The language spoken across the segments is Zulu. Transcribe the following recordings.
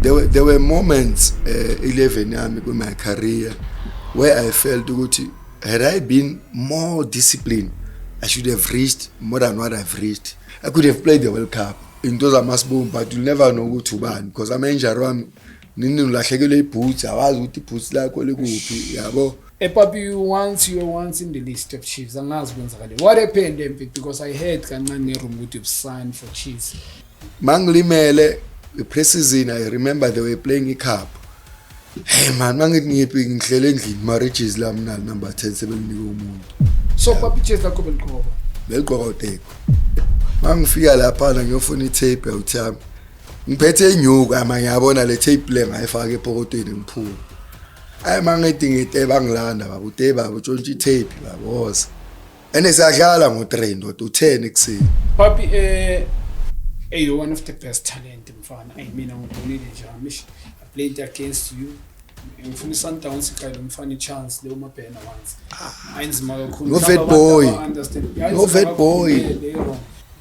there were moments 11 yami in my career where I felt ukuthi had I been more disciplined, I should have reached more than what I've reached. I could have played the World Cup in those amasboom, but you'll never know who to ban because I'm injured wami nini ngilahlekelwe iboots awazi ukuthi iboots lakho likuphi yabo. Papi, you were once in the list of Chiefs. What happened then? Because I heard kancane room ukuthi you signed for Chiefs. Mangilimele pre-season, I remember they were playing a cup. Hey man, mangithi ngihlele endlini marriages la mina number 10 sebelinike umuntu. So Papi Chiefs lakho beligqoka. Beligqoka uteko. Mangifika lapha na ngiyofuna itape yawuthami. Ngiphethe inyuku amanye yabona le tape le ngayifaka epokotweni ngiphuma. Ay mangithi ngite bangilanda baba ute baba utshontsha tape baboza. Ene siyadlala ngo3 ndoda u10 ekseni. Papi you're one of the best talent mfana. I mean ngibonile nje amish. I played against you. Ngifuna Sundowns ikhaya mfana chance leyo mabhena once. Ayinzima kakhulu. No vet boy. No vet boy.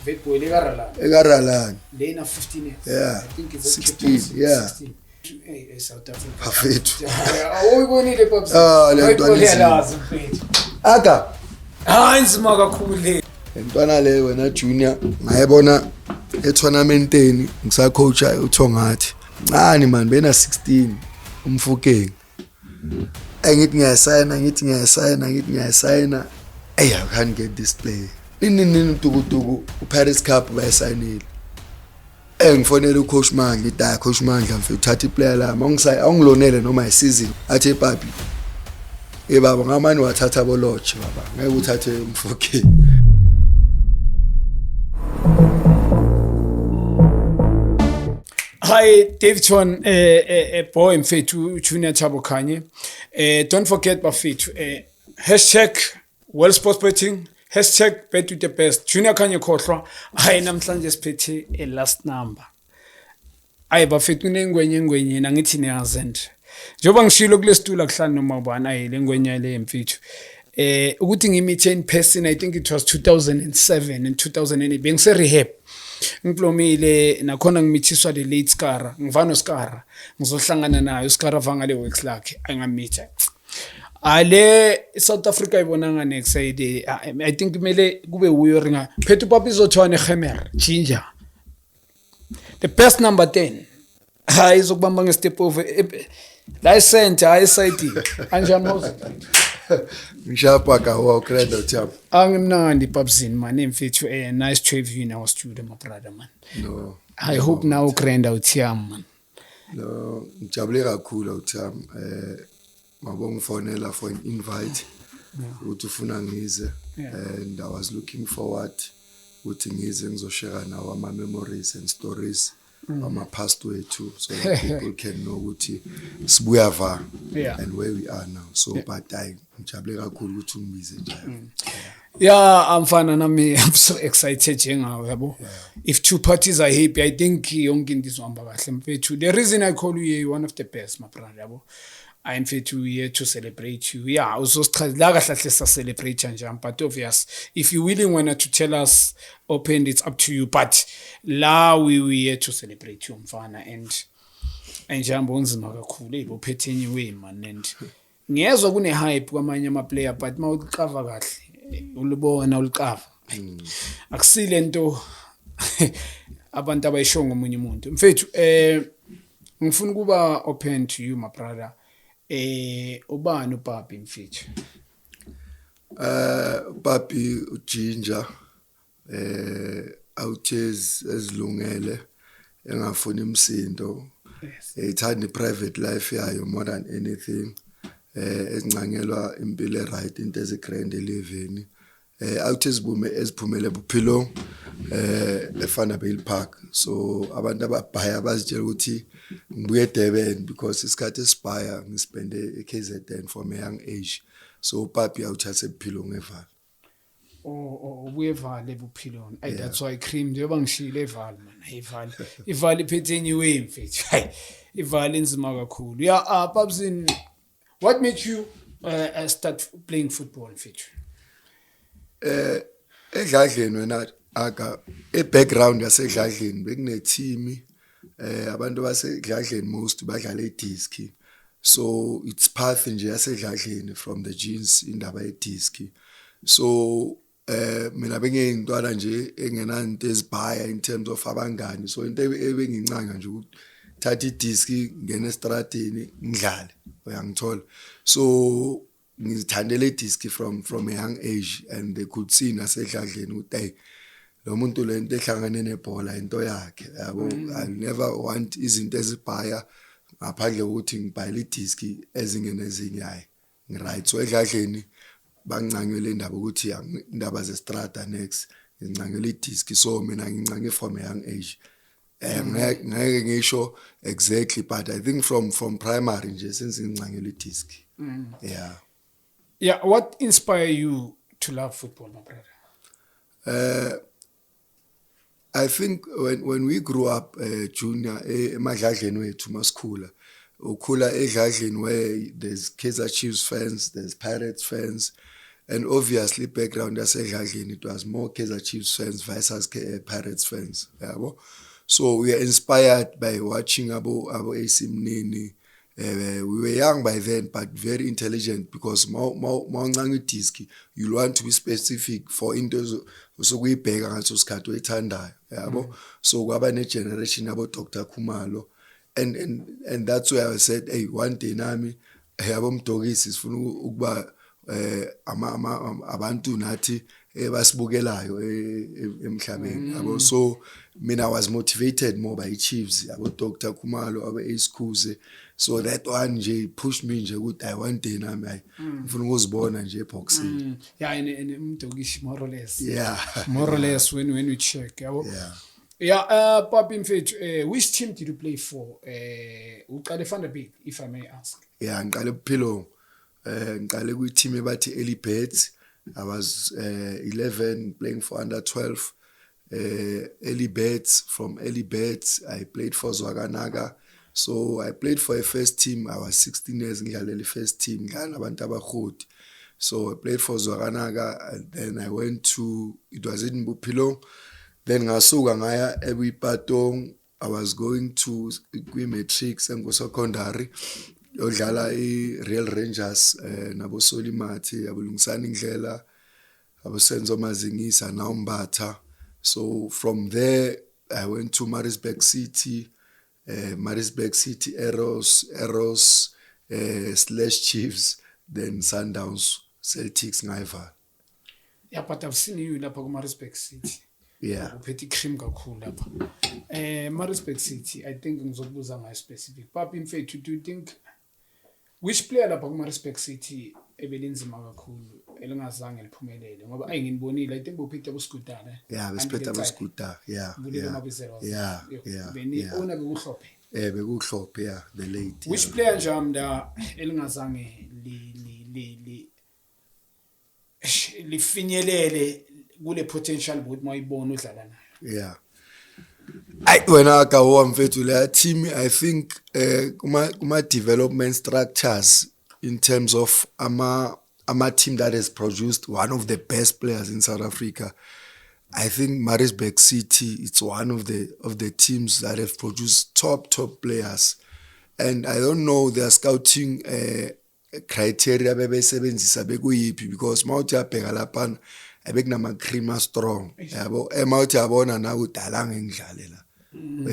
Vet boy legarala. Egarala. Lena 15 years. Yeah. I think it's 16. Yeah. 16. Hey, South Africa. Perfect. Uyibonile Papi. Le ntwana Aka. Inzima kakhulu le. Ntwana le wena junior ngayibona etournamenteni ngisacoacha uThongathi. Ncane man bena 16 umfukeng. Ngithi ngiyasayina. Hey, I can't get this play. Nini tukutuku uParis Cup bayisayinile. Ngifonela ucoach Mandla ida coach Mandla mfethu uthatha iplayer la awungilonele noma isizini athi Papi baba ngamani wathatha bolotche baba ngeke uthathe umfukeng. Hi, David Chon, boy mfethu Junior Thabo Khanye. Don't forget bafethu hashtag World Sports Betting, hashtag bet with the best. Junior KHANYE KHOHLWA. Hayi namhlanje siphethe a last number. Ayi bafethu ngengwenye nangithi niyazende. Njoba ngishilo kulesitula kuhlala noma ubani ayi lengwenya le mfethu. Ukuthi ngimithe in person, I think it was 2007 and 2008 bengise rehab. Ngiplomile nakhona ngimithiswa the late Skara ngivano Skara ngizohlangana nayo Skara vangale works lakhe angamitha ale South Africa ibonanga next side. I think kumele kube uyo ringa phethu Papi Zothwane Khemer Ginger the best number 10 hayi izokubamba ngestep over la center hayi side anjani mose Ngishapa ka wa credit uThabo. Angimnandi Papzini man mfethu nice to have you in our studio my brother man. No. I hope now grand out here man. No, ngijabule kakhulu uThabo. Mabonga fonela for an invite. Uthi ufuna ngize and I was looking forward ukuthi ngize ngizoshare nawo ama memories and stories ama past way too so that people can know ukuthi sibuya va and where we are now. So but I ngijabule kakhulu ukuthi ungibize nje. Yeah, I'm fine nami I'm so excited njengawe yabo. If two parties are happy, I think yonke into izihamba kahle mfethu. The reason I call you here, one of the best my brother yabo. I'm here to celebrate you. Yeah, uzosichazela kahle sa celebrate njani but obvious if you really want to tell us open it's up to you but la we here to celebrate you mfana and njambo nzima kakhulu ibophethe anyway man and ngiyezwa kune hype kwamanye ama player but mawuqava kahle ulibona uliqava akusile into abantu abayisho ngomunye umuntu mfethu ngifuna kuba open to you my brother. Ubani uPapi mfethu? Papi uJinja awuthezi ezilungele engafuni imsindo. Ethanda private life yayo more than anything. Ezincangelwa impilo right into ezigrand living. Awuthezi bume eziphumele buphilo efana Bale Park. So abantu ababhaya bazitshela ukuthi ngibuye eDurban because isikhathi esibhaya ngispende eKZN from a young age. So Papi awuthathe buphilo ngevala. Ubuye evale ebuphiloni. That's why cream njengoba ngishilo evale man. Ivale iphethe anyway mfethu. Hayi ivale inzima kakhulu. Yeah, Papzini, what made you start playing football mfethu? Edladleni wena aka background yasedladleni bekune team abantu basedladleni most badlala idisk, so it's path nje yasedladleni from the genes indaba yedisk. So mina bengiyintwana nje engenanto ezibhaya in terms of abangani, so into ebengincanga nje ukuthatha idisk ngene estradini ngidlale, uyangithola. So ngizithandele idisk from a young age, and they could see nasedladleni ukuthi hey lo muntu lento ehlangane nebhola into yakhe, yabo. I never want izinto ezibhaya ngaphandle ukuthi ngibhayile idisk ezingene ezinye, hayi ngiright. So edladleni bangincangele indaba ukuthi indaba zestrata next ngincangele idisk, so mina ngincange from a young age. Ngeke ngisho exactly, but I think from primary nje since ngincangele idisk. Yeah, what inspire you to love football, my brother? I think when we grew up, junior, emadladleni wethu masikhula, ukhula edladleni where there's Kaizer Chiefs fans, there's Pirates fans, and obviously background yasedladleni it was more Kaizer Chiefs fans versus Pirates fans, yabo. So we are inspired by watching abo AC Mnini. We were young by then, but very intelligent, because mawuncanga idisk you want to be specific for into usukuyibheka ngaso sikhathi oyithandayo, yabo. So kwaba ne generation abo Dr. Khumalo, and that's where I said, hey, one day nami yabo mdokisi sifuna ukuba abantu nathi basibukelayo emhlabeni, yabo. So mina I was motivated more by Chiefs, yabo, Dr. Khumalo, abo Ace Kuze. So that one nje pushed me nje ukuthi I want day nami ngifuna ukuzibona nje eboxing. Yeah, and umdokisi more or less. Yeah. More or less when we check, yabo. Yeah. Yeah, Papi mfethu, which team did you play for? Uqale Van der Beek, if I may ask. Yeah, ngiqale Philo. Ngiqale ku team ebathi Early Birds. I was 11 playing for under 12. Early Birds, from Early Birds I played for Zwaganaga. So I played for a first team. I was 16 years ngidlalela first team ngana abantu abakhothi. So I played for Zwaganaga, and then I went to, it was in Bophelo. Then ngasuka ngaya eBuipatong. I was going to Matrix and go secondary. Yodlala Real Rangers nabo Solimathi, abulungisana indlela, abusenzo mazingisa na Umbatha. So from there I went to Maritzburg City. Maritzburg City Arrows / Chiefs, then Sundowns, Celtics ngaiva. Yeah, but I've seen you lapha ku Maritzburg City. Yeah. Uphethe cream kakhulu lapha. Maritzburg City, I think ngizokubuza ngayo specific. Papi mfethu, do you think which player lapha ku Maritzburg City ebelinzima kakhulu elingazange liphumelele? Ngoba ayinginibonile, I think uphethe aboskuta ne. Yeah, besphethe aboskuta. Yeah. Beni ona bekuhlophe. Bekuhlophe, yeah, the late. Which player njamda elingazange lifinyelele kule potential ukuthi mayibona udlala nayo? Yeah. When I go mfethu le team, I think kuma development structures in terms of ama team that has produced one of the best players in South Africa. I think Maritzburg City, it's one of the teams that have produced top players, and I don't know their scouting criteria bebesebenzisa bekuyiphi, because mawuthi abheka lapha abekunama creamer strong, yabo. Mawuthi yabona na udala ngidlalela,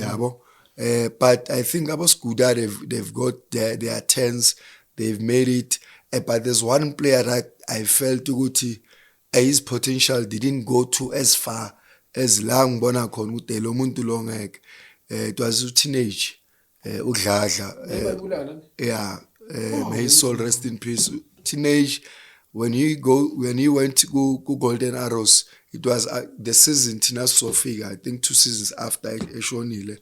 yabo. But I think aboskuda they've got their turns, they've made it. But there's one player that I felt ukuthi his potential didn't go to as far as la ngibona khona ukuthi lo muntu lo ngeke. It was a teenage udladla. Yeah, may his soul rest in peace. Teenage, when he went to Golden Arrows, it was the season Tina Sofika, I think 2 seasons after eshonile.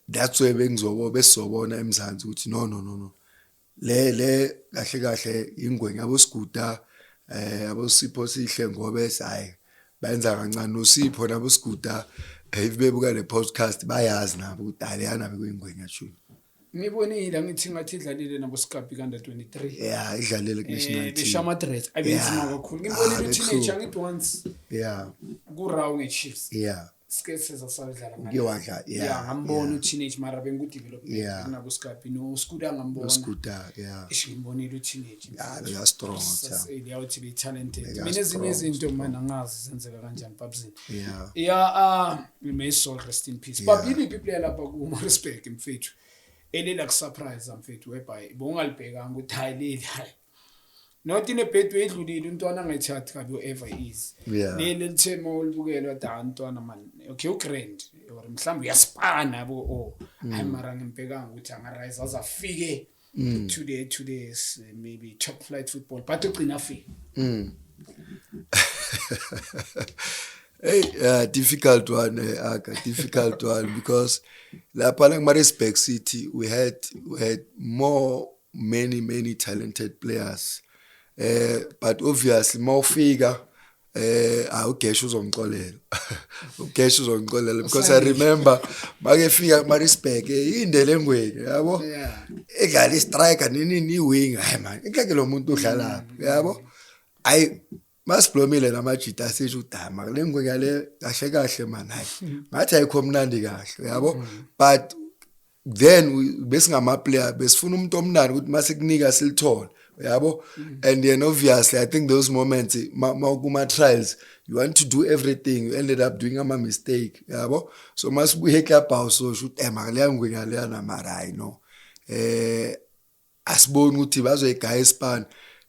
That's where besobona emzansi ukuthi no. Le kahle ingwenya aboskuda abosipho sihle ngoba esayi benza kancane nosipho naboskuda bebuka le podcast bayazi nabo ukuthi aliyana bekuyingwenya shuni. Ngibonile ngithi ngathi idlalile nabo Scapi ka 23. Yeah, idlalile ku national team. Beshama threat abenzima kakhulu. Ngibonile teenager ngithi once. Yeah. Ku raw nge Chiefs. Yeah. sketches asadlala ngiwadla yeah ngambona teenage mara bengu-development nabo Scapi no Scooter ngambona Scooter ngimbonile teenage lo strong uyawuthi be-talented mina ezinye izinto manje angazi zenzeka kanjani babzini we may soul rest in peace babili player lapha ku-Maritzburg mfethu elela kusurprise mfethu whereby bongalibhekanga ukuthi hayi leli hayi not in a bed way edlulile untwana angayithathi kabi whoever is leli lithema olibukela da untwana man okay ugrand or mhlawumbe uyaspana yabo hayi mara ngibhekanga ukuthi angarise azafike to this maybe top flight football but ugcina afike hey difficult one difficult one because lapha la Maritzburg City we had many talented players. But obviously mawufika awugesha uzongixolela ugesha uzongixolela because I remember makefika Maritzburg indele engweke yabo edlala striker ni winger hayi man inhleke lo muntu udlala yabo ayi masiblomile namajita asisho udama le ngweke le kahle kahle man hayi ngathi ayikho mnandi kahle yabo but then besingama player besifuna umuntu omnandi ukuthi mase kunika silithole yabo and then obviously I think those moments ma trials you want to do everything you ended up doing a mistake yabo so masibuye club house so shoot makale ngwengale na mara no asibona ukuthi bazoyigaya ispan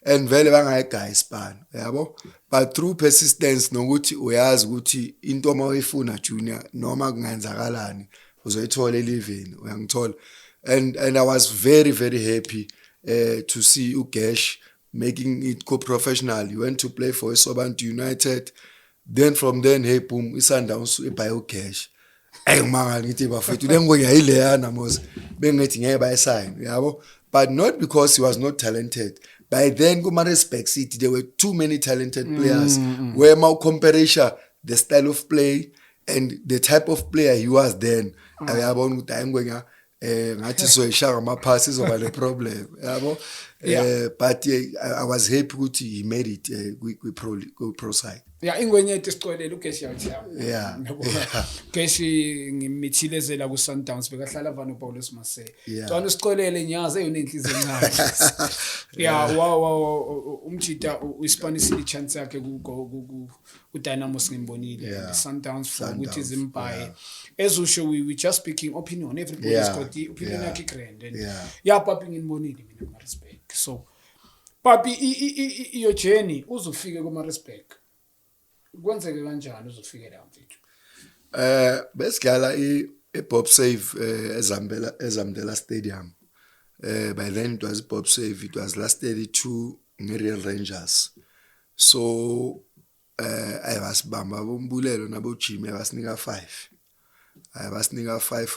and vele bangayigaya ispan yabo but through persistence nokuthi uyazi ukuthi into mawuyifuna junior noma kungenzakalani uzoyithola elivini uyangithola and I was very happy to see Ugesh making it co-professional. He went to play for Sobantu United. Then from then, hey boom, Sundowns by Ugesh. Hey man, ngithi bafethu lengwe yayileyana mos bengithi ngeke bayisign, yabo. But not because he was not talented. By then, Maritzburg City, there were too many talented players. Where my comparison, the style of play and the type of player he was then, yabo ngutayengwe ngathi soyishaya ama-passes over the problem yabo but I was happy ukuthi he made it kwi-pro side ingwenye ethi sixolele ugeshi geshi ngimithilezela ku-Sundowns bekahlala vano Paulus Mase twana usicolele nyazi eyona inhliziyo encane umjita uispanisile chance yakhe ku-Dynamos ngimbonile Sundowns for ukuthi zimbhaye ezusho we just speaking opinion everybody's got the opinion yakhe grand and Papi ngimbonile mina Maritzburg so Papi iyo journey uzofike ku-Maritzburg kwenzeke kanjani uzofike la mfethu besigala iBob Save eZamdela Stadium by then it was Bob Save it was last 32 ngeReal Rangers so ayibasibamba bombulelo nabo Jimmy abasinika 5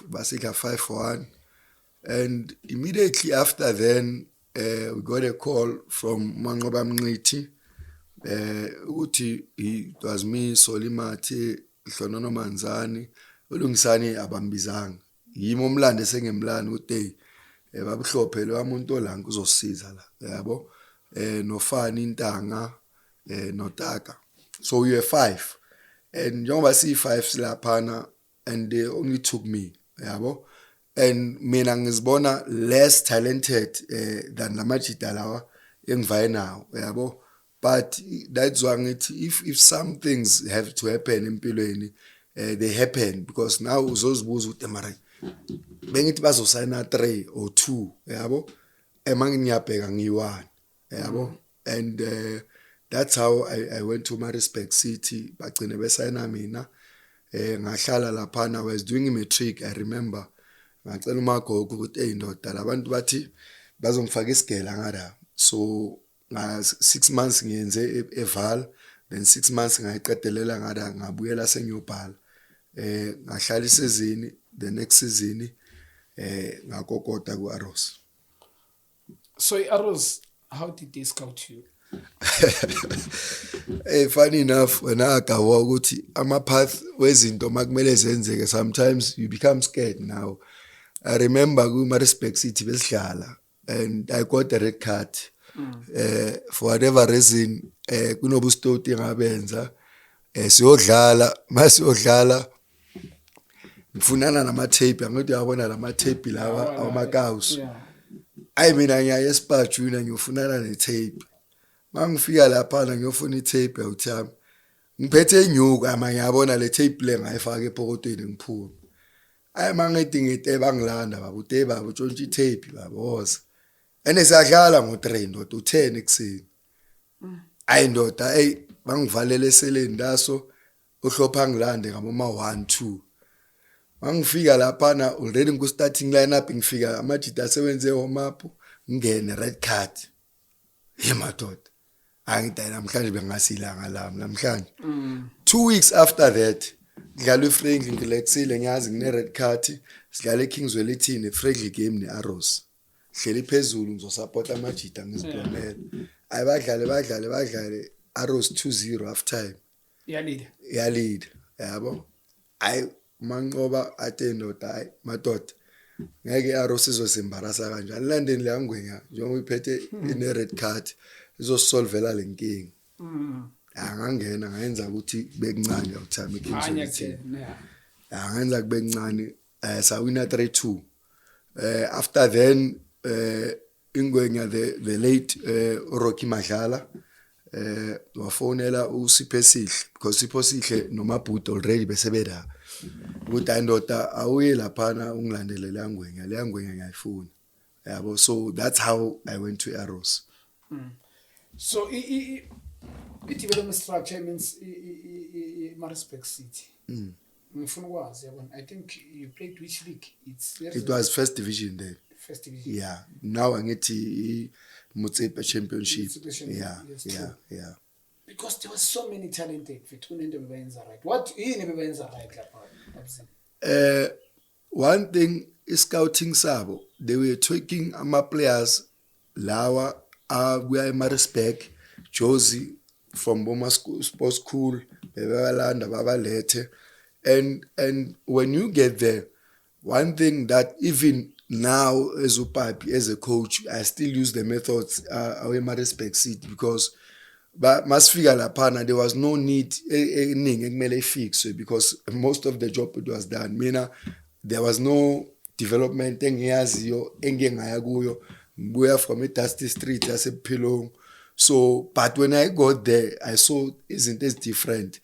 basika 5-1 and immediately after then we got a call from Manqoba Mnqithi uthi it was me Solimathi Hlonono Manzani ulungisani abambizanga yimo umlando esengemlando uthi babuhlophe lo umuntu olanka uzosiza la yabo nofani intanga notaka so we were 5 and njengoba si5 silaphana and they only took me yabo and mina ngizibona less talented than lamajita lawa engivaye nawo yabo but that's why ngithi if some things have to happen empilweni they happen because now uzozibuza ukuthi mara bengithi bazosayina 3 or 2 yabo emangiyabheka ngi1 yabo and that's how I went to Maritzburg City bagcine besayina mina ngahlala lapha I was doing a matric I remember ngacela umagogo ukuthi eyindoda labantu bathi bazongifaka isigela ngara so 6 months ngiyenze eval then 6 months ngayiqedelela ngara ngabuyela senyobhala ngahlala isizini the next season ngakokota ku-Arrows. So Arrows, how did they scout you? Funny enough when agawa ukuthi ama-path wezinto makumele zenzeke sometimes you become scared now. I remember ku-Maritzburg City besidlala and I got a red card for whatever reason kunobustoti ngabenza siyodlala masiyodlala ngifunana nama-tape angithi uyabona lama-tape lawa awamakaus Yeah. ayi mina ngiyaye eSpar Junior ngiyofunana ne-tape mangifika laphana ngiyofuna i-tape yawuthami ngiphethe inyuku amanye yabona le tape le ngayifaka epokotweni ngiphume ayi mangithi ngite bangilanda baba uTe baba utshontsha i-tape baba woza ene siyadlala ngo3 ndoda u10 ekseni ayi ndoda hey bangivalele eseleni laso uhlopha ngilande ngama 1-2 mangifika laphana already ku starting lineup ngifika amajita asebenze warm up ngene red card yemadoda angithi namhlanje bengasilanga lami namhlanje 2 weeks after that ngidlala eFriendly ngilexile ngiyazi ngine red card sidlala eKingswell ethini Friendly game neArrows hleli phezulu ngizosupport amajita ngiziplomela ayi badlale Arrows 2-0 half time yalid yabo ayi manqoba athendoda ayi madoda ngeke Arrows izosembarasa kanjani London leyangwenya njengoba iphethe ine red card izosolvela lenkingi angangena ngayenza ukuthi bekuncane yawuthama iKingswell angenza kube kuncane sawina 3-2 after then ingwenya the late Rocky Madlala wafonela uSipho Sihle because Sipho Sihle noMabhuti already besebeda ukuthi ayindoda awuye laphana ungilandele le ngwenya ngiyayifuna yabo so that's how I went to Arrows. So i-development structure means Maritzburg City. Ngifuna ukwazi yabona I think you played which league? It was first division then. First division. Yeah. Now angithi Motsepe Championship. Yeah. Because there was so many talented between the bebenza right. What yini bebenza right lapha? One thing is scouting sabo. They were taking ama players lawa we are Maritzburg, Josie from Boma Sports School, bebalanda babalete and when you get there, one thing that even now as a Papi, as a coach, I still use the methods away Maritzburg City because but masifika laphana there was no need eningi ekumele ifix because most of the job it was done. Mina there was no development engiyaziyo engengaya kuyo ngibuya from a dusty street yasePhilong. So but when I got there I saw isn't as different.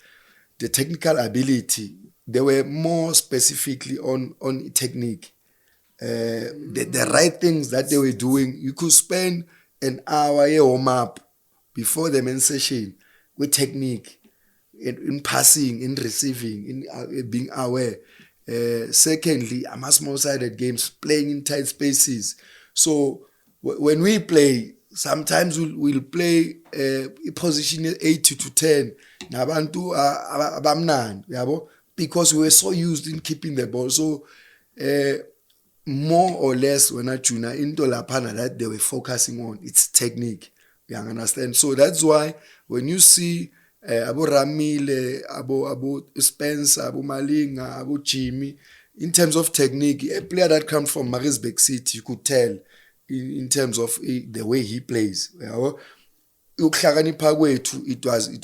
The technical ability they were more specifically on technique. The right things that they were doing, you could spend an hour warm up before the main session with technique, in passing, in receiving, in being aware. Secondly, small-sided games, playing in tight spaces. So when we play, sometimes we'll play position 8 to 10. Nabantu abamnandi, yabo, because we were so used in keeping the ball. So more or less when I tune into laphana that they were focusing on its technique. You understand? So that's why when you see Abu Ramile, Abu Spencer, Abu Malinga, Abu Jimmy, in terms of technique, a player that comes from Maritzburg City, you could tell in terms of the way he plays. It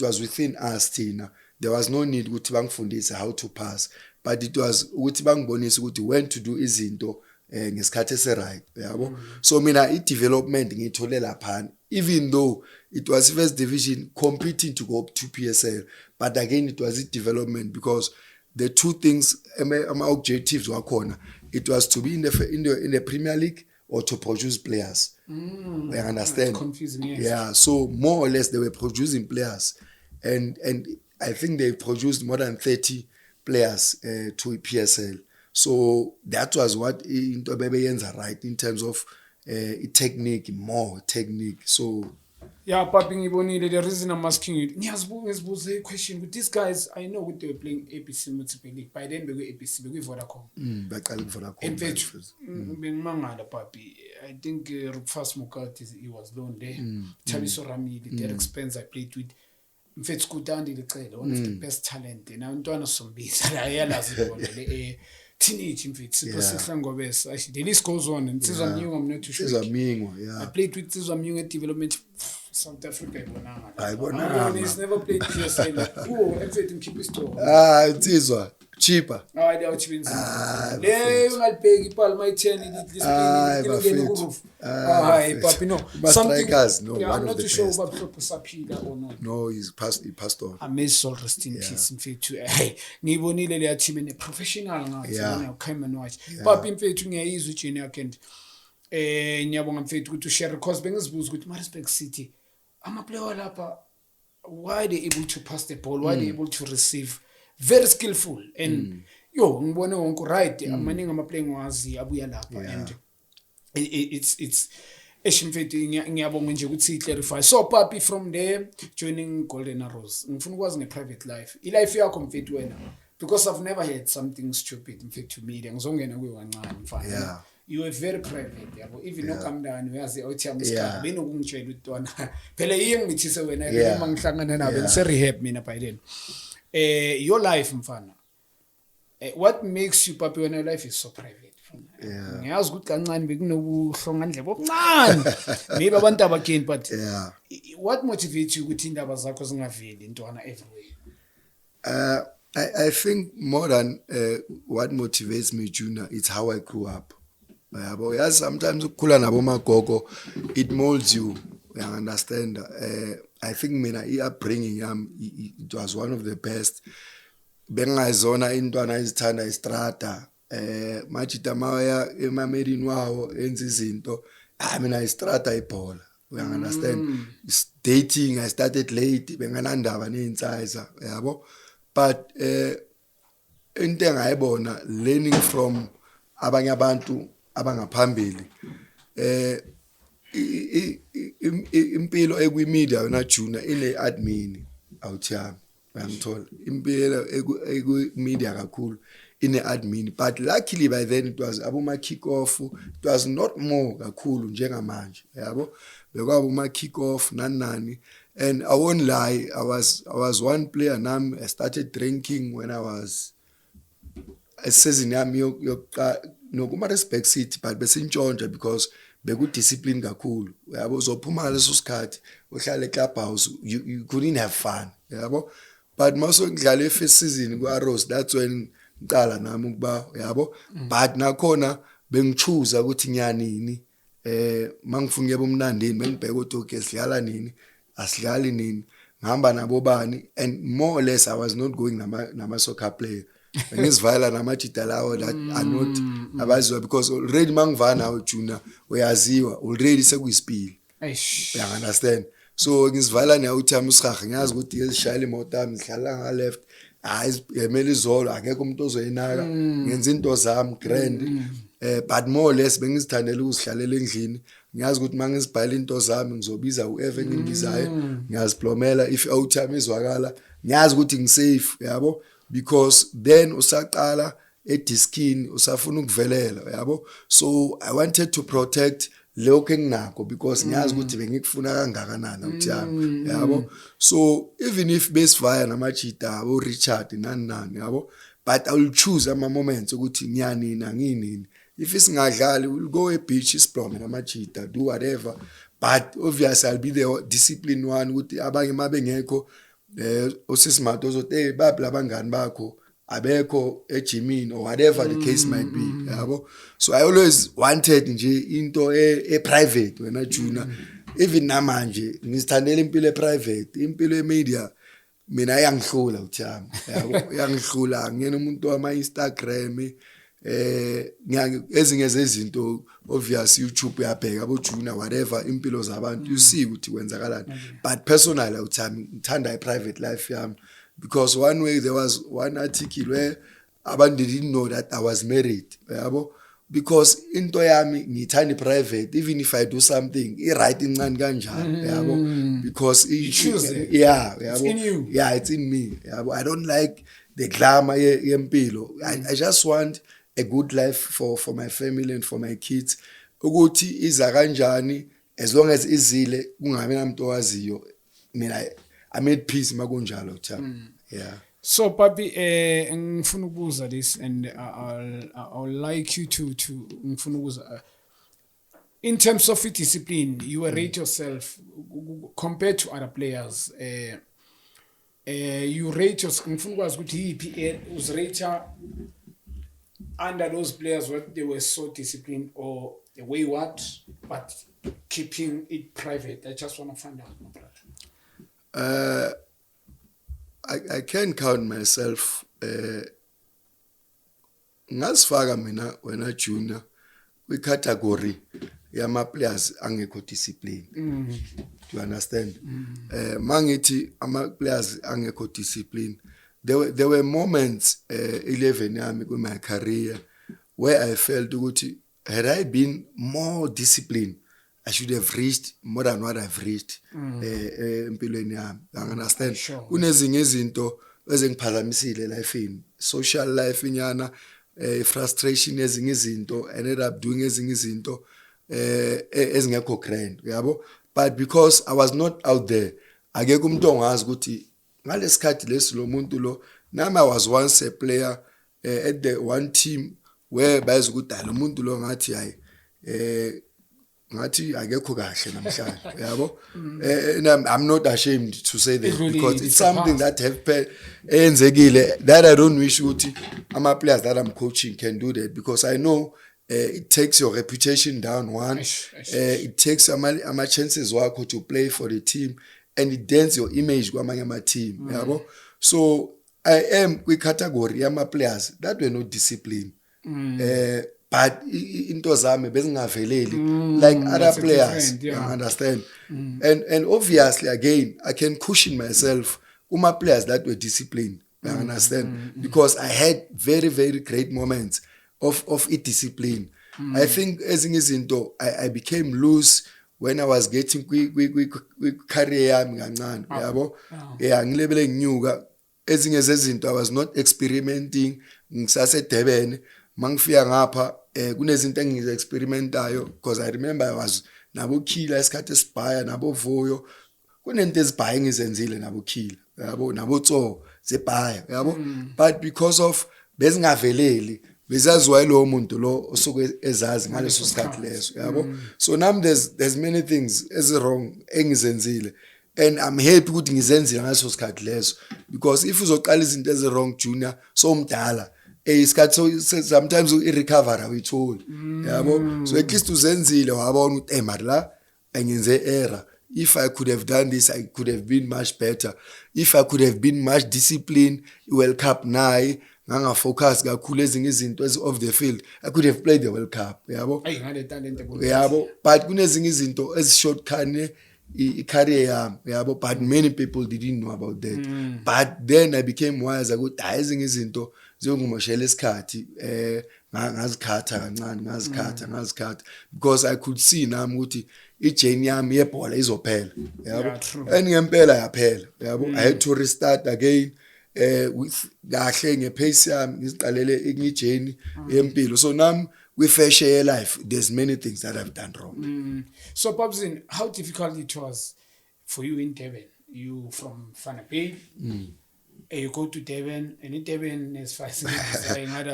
was within us, Tina. There was no need ukuthi bangifundise how to pass, but it was ukuthi bangibonise ukuthi when to do izinto ngesikhathi ese-right yabo. So mina i-development ngiyithole laphana even though it was first division competing to go up to PSL, but again it was development because the two things ama-objectives wakhona it was to be in the Premier League or to produce players. I understand. That's confusing, yes. Yeah, so more or less they were producing players and I think they produced more than 30 players to PSL. So that was what into bebeyenza right in terms of technique, more technique. So yeah, Papi ngibonile, the reason I'm asking you, ngiyazibuza a question with these guys. I know what they were playing ABC Multiple League. By then, they were ABC, they were Vodacom. In fact, bengimangala Papi. I think Rupfas Mokat he was loaned there. Tabiso Ramili, Derek Spence I played with. In fact, Kutandi the one of the best talent. Now, Ntwana Sombisa, I realize teenage in fact, actually the list goes on and I'm not too sure. I played with Tizam development South Africa. He's never played PSL. Oh, everything keep his store. Tizwa cheaper. Hayi awuthibenzile. Le ungalibheki ipala my10 bafethu. kuroof. Hayi papi no. Strikers, no, yeah, one I'm of not the too sure best. about Papi Saphila or not. No, he passed on. I may soul rest in peace mfethu. Hey, ngibonile le team ne professional ngathi mina uKaiman watch. Papi mfethu ngiyayizwa ujeni akent. Ngiyabonga mfethu ukuthi ushare cause bengizibuza ukuthi Maritzburg City ama player lapha why they able to pass the ball, why they able to receive, very skillful and yo ngibone wonke right amaningi ama playing wazi abuya lapha and it's eshimfethi ngiyabonga nje ukuthi clarify. So Papi, from there joining Golden Arrows ngifuna ukwazi nge-private life life yakho mfethu wena, because I've never had something stupid mfethu media ngizongena kuyo kancane mfana. You were very private yabo, even no come down uyazi awuthi amsikhala benokungitshela uTwana phela iye ngithise wena noma ngihlangana nawe ngise rehab mina by then. Your life mfana, what makes you Papi when your life is so private? Ngiyazi ukuthi kancane bekunobuhlonga ndlebe obuncane maybe abantu abakeni, but what motivates you ukuthi indaba zakho zingaveli intwana everywhere? I think more than what motivates me, Junior, it's how I grew up. Yes, sometimes ukukhula nabo magogo it molds you. You understand? I think mina upbringing it was one of the best. Bengazona intwana izithanda istrata machita mawaya emamerini wawo enza izinto mina istrata ibhola. You understand? Dating, I started late, benganandaba neinsiza yabo, but into engayibona learning from abanye abantu abangaphambili impilo ekwi-media yona Juna ine-admin awuthiyami uyangithola, impilo ekwi-media kakhulu ine-admin, but luckily by then it was aboma kick off, it was not more kakhulu njengamanje yabo, bekwaba uma kick off nani, and I won't lie, I was one player nami. I started drinking when I was a season yami yokuqala no kuma-Respect City, but besintshontsha because beku-discipline kakhulu yabo, uzophuma leso sikhathi uhlale clubhouse, you couldn't have fun yabo, but maso ngidlala e-first season ku-Arrows, that's when ngiqala nami ukuba yabo, but nakhona bengichuza ukuthi ngiyanini mangifuna yebo umnandini bengibheka ukuthi okay sidlala nini asidlali nini ngihamba nabo bani, and more or less I was not going nama soccer player ngizivala namajita lawo that are not abaziwa, because already mangivana nawo Junior uyaziwa already sekuyisipili. You understand? So ngizivala neyawuthama usihaga ngiyazi ukuthi ezishayela imoto yami ngihlala nga left, hayi yemela izolo akekho umuntu ozoyinaka, ngenza into zami grand, but more or less bengizithandela ukuzihlalela endlini, ngiyazi ukuthi mangizibhala into zami ngizobiza uEvan ngibizayo, ngiyaziplomela if awuthama izwakala ngiyazi ukuthi ngisafe yabo, because then usaqala ediskini usafuna ukuvelela yabo, so I wanted to protect lokho enginakho because ngiyazi ukuthi bengikufuna kangakanani uthiyami yabo, so even if besivaya namajita o Richard nani yabo, but I will choose ama moments ukuthi ngiyanina nginini, if isingadlali we'll go a beach isplome namajita, do whatever, but obviously I'll be the disciplined one ukuthi abanye mabengekho osisimato zote babla bangani bakho abekho ejimini or whatever the case might be yabo, so I always wanted nje into private wena Juna, even namanje ngizithandela impilo private, impilo media mina yangihlula uthiyami yabo, yangihlula ngiyena umuntu wama Instagram ezinye zezinto obvious YouTube uyabheka abo Juna whatever impilo zabantu you see ukuthi kwenzakalani, but personally uthami ngithanda i-private life yami, because one way there was one article where abantu didn't know that I was married yabo, because into yami ngithanda private, even if I do something right incane kanjani yabo, because yabo, it's in you. Yeah, it's in me yabo. I don't like the glamour yempilo. I just want a good life for my family and for my kids, ukuthi iza kanjani as long as izile kungabe namuntu owaziyo, mina I made peace makunjalo uthami. Yeah. So Papi, ngifuna ukubuza this, and I'll like you to ngifuna ukubuza in terms of discipline, you rate yourself compared to other players, you rate your ngifuna ukwazi ukuthi yiphi uzirate under those players what they were so disciplined or the way what but keeping it private. I just want to find out, my brother. I can count myself ngasifaka mina wena junior kwi category yama players angekho discipline. Do you understand? Mangithi ama players angekho discipline, there were moments 11 yami in my career where I felt ukuthi had I been more disciplined I should have reached more than what I've reached empilweni yami. You understand? Kunezinye izinto ezengiphazamisile lifeini, social life inyana, frustration ezinye izinto, ended up doing ezinye izinto ezingekho grand, yabo. But because I was not out there, akekho umuntu ongazi ukuthi ngalesikhathi lesi muntu lo nami I was once a player at the one team where bazi ukuthi lo muntu lo ngathi hayi ngathi akekho kahle namhlanje, yabo. And I'm not ashamed to say that because it's something that have enzekile that I don't wish ukuthi ama players that I'm coaching can do that, because I know it takes your reputation down one. It takes ama chances wakho to play for the team, and it dents your image kwamanye ama team, yabo. So I am kwi category yama players that were not disciplined. But into zami bezingaveleli like other players, you understand? And obviously again I can cushion myself uma players that were disciplined, you understand? Because I had very very great moments of discipline. I think ezinye izinto I became loose when I was getting career yami kancane, yabo. Yeah, ngilebele nginyuka ezinye zezinto I was not experimenting ngisase Durban. Mangifika ngapha kunezinto engize experimentayo, because I remember I was nabo Khila esikhathi esibhaya nabo Vuyo, kunento ezibhaya ngizenzile nabo Khila, yabo, nabo Tso zebhaya, yabo. But because of bezingaveleli bezaziwa lo muntu lo osuke ezazi ngaleso sikhathi leso, yabo. So now there's many things as wrong engizenzile, and I'm happy ukuthi ngizenzile ngaleso sikhathi leso, because if uzoqala izinto ezi wrong junior so umdala so sometimes we recover we told, yabo. So at least uzenzile wabona ukuthi mara la engenze error. If I could have done this, I could have been much better. If I could have been much disciplined, World Cup nayi nganga focus kakhulu ezinye izinto off the field, I could have played the World Cup, yabo. Yabo, but kunezinye izinto ezishortcut i-career yami, yabo. But many people didn't know about that. But then I became wise ukuthi ezinye izinto zingimoshela isikhathi ngazikhatha kancane ngazikhatha because I could see nami ukuthi ijourney yami yebhola izophela, yabo. And ngempela yaphela, yabo. I had to restart again with kahle ngepace yami ngiziqalele ijourney yempilo. So nami we fair share life, there's many things that I've done wrong. So Babzin, how difficult it was for you in Durban? You from Vanderbijl, you go to Durban, and in Durban is fascinating. I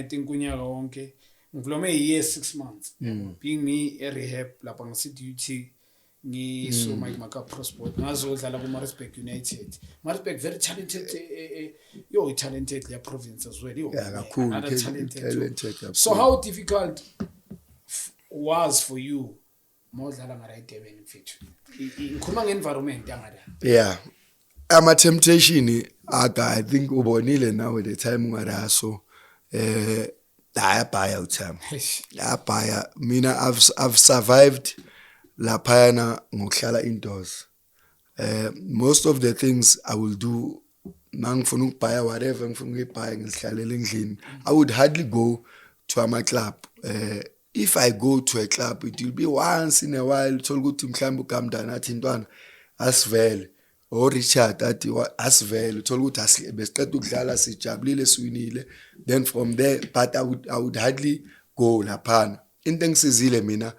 think kunyaka wonke ngiplome a year 6 months. Being me a rehab lapha ngisi duty ngiso Mike Prosport ngazodlala ku Maritzburg United. Maritzburg very talented, talented their province as well. Another talented. So how difficult was for you modlala ngara Durban mfethu? Ngikhuluma nge-environment yangala. Yeah. Ama temptation I think ubonile now at the time ngaraso ayabhaya uthami. Ayabhaya. Mina I've survived laphayana ngokuhlala indoors. Most of the things I will do mangifuna ukubhaya whatever ngifuna ukubhaya ngihlalele endlini, I would hardly go to a club. If I go to a club it will be once in a while thola ukuthi mhlawumbe uGamdana athi intwana asivele or Richard athi asivele thola ukuthi besiqeda ukudlala sijabulile siwinile, then from there. But I would hardly go laphana. Into engisizile mina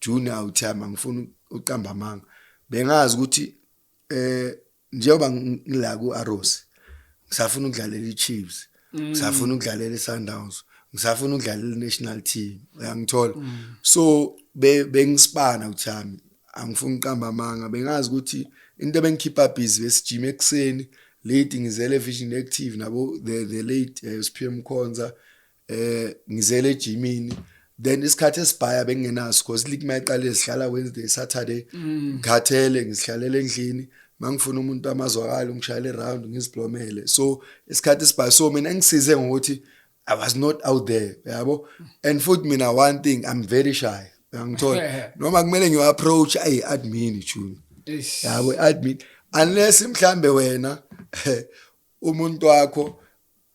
junior uthama ngifuna uqamba manga bengazi ukuthi njengoba ngila ku Arrows ngisafuna ukudlalela iChiefs, ngisafuna ukudlalela iSundowns, ngisafuna ukudlalela national team, uyangithola. So bengisipana uthami angifuna uqamba manga bengazi ukuthi into ebengikhipha busy besijima ekuseni late ngizele Vision Active nabo the late PM Khonza ngizele ejimini then isikhathi esibhaya bengenaso because league mayiqala sihlala Wednesday Saturday ngikhathele ngisihlalela endlini mangifuna umuntu amazwakala ungishayela around ngiziblomele so isikhathi esibhaya so mina ngisize ngokuthi I was not out there yabo and futhi mina one thing I'm very shy ngithola noma kumele ngiyo approach admin tune yabo admin unless mhlambe wena umuntu wakho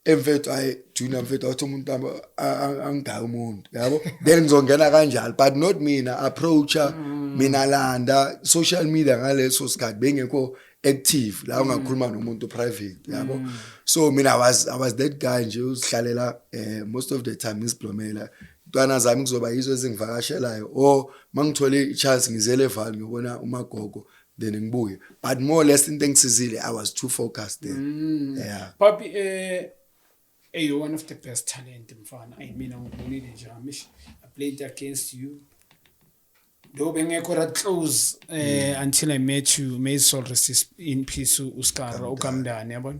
emfethu junior mfethu wathi umuntu angidaka umuntu yabo then ngizongena kanjalo but not mina approacher mina landa social media ngaleso sikhathi bengekho active la ungakhuluma nomuntu private yabo so mina I was that guy nje usihlalela most of the time isiblomela ntwana zami kuzoba yizo ezingivakashelayo or mangithole ichance ngizele vali ngibona umagogo then ngibuye but more or less into engisizile I was too focused there yeah Papi you're one of the best talent mfana I mean ngibonile nje amish I played against you though bengekho that close until I met you may soul rest in peace uSkara uKamdani yabona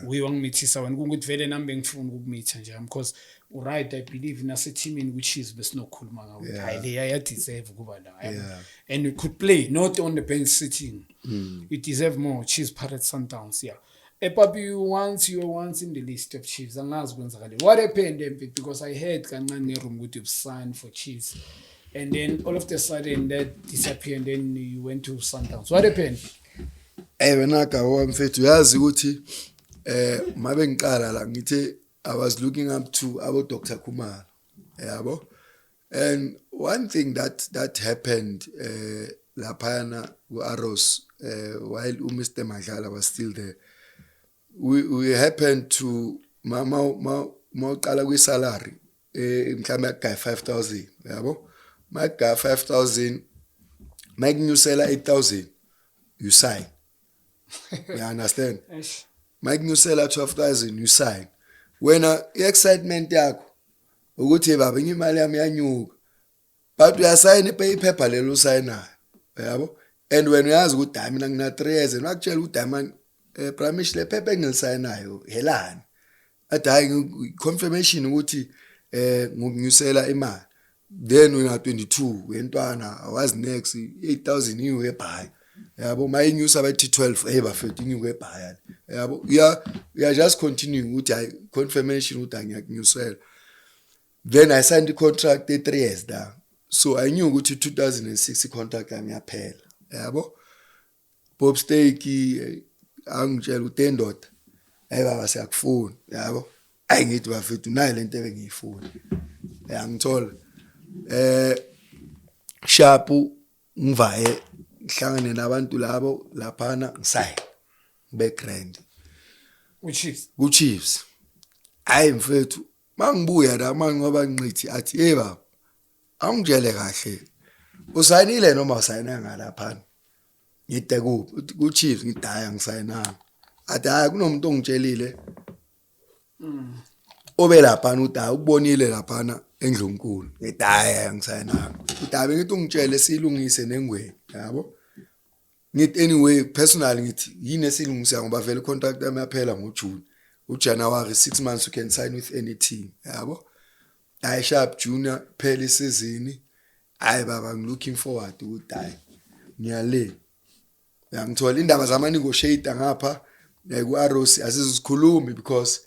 we wangimithisa wena ukuthi vele nami bengifuna ukukumitha nje because right I believe in a team in which is besinokhuluma ngawo hayi I deserve kuba la and we could play not on the bench sitting you deserve more Chiefs Pirates Sundowns Papi you were once in the list of Chiefs angazi kwenzakale what happened because I heard kancane room ukuthi you signed for Chiefs and then all of a sudden that disappeared and then you went to Sundowns what happened wena ka wamfethu yazi ukuthi mabe ngiqala la ngithi I was looking up to our Dr. Kumar yabo and one thing that happened laphana ku-Arrows while Mr. Madlala was still there we happened to mawuqala kwi-salary mhlawumbe akugayi 5,000 yabo makugayi 5,000 makunyusela 8,000 you sign you understand makunyusela 12,000 you sign wena excitement yakho ukuthi baba imali yami yanyuka but uyasayina ipaper lelo usayinayo yabo and when uyazi ukuthi hayi mina ngina 3 years nakutshela ukuthi hayi promise le paper engilisayinayo helani athi hayi confirmation ukuthi ngokunyusela imali then wena 22 wentwana awazi next 8,000 iwe ebhayi yabo mayinyusa bathi 12 bafethu inyuke ebhayi yabo we are just continuing ukuthi I confirmation ukuthi angiyakunyusela then I signed the contract 3 years da so I knew ukuthi 2006 contract yami yaphela yabo Bob Stake angitshela uTendoda baba siyakufuna yabo ngithi bafethu nayo lento ebengiyifuna ngithola shapu ngivaye ngihlangane nabantu labo laphana ngisayi background Chiefs hayi mfethu mangibuya la mangoba ngiqithi athi baba angitshele kahle usayinile noma usayina ngalaphana ngide ku Chiefs ngidaya ngisayina athi hayi kunomuntu ongitshelile obe laphana uda ukubonile laphana endlunkulu ngidaya ngisayina udabe ngithi ungitshele silungise nengwe yabo ngithi anyway personally ngithi yini esilungisa ngoba vele contract yami yaphela ngoJune uJanuary 6 months you can sign with any team yabo I sharp junior phela isizini hayi baba I'm looking forward ukuthi hayi ngiyale ngithola indaba zama negotiate ngapha ku-Arrows asizikhulumi because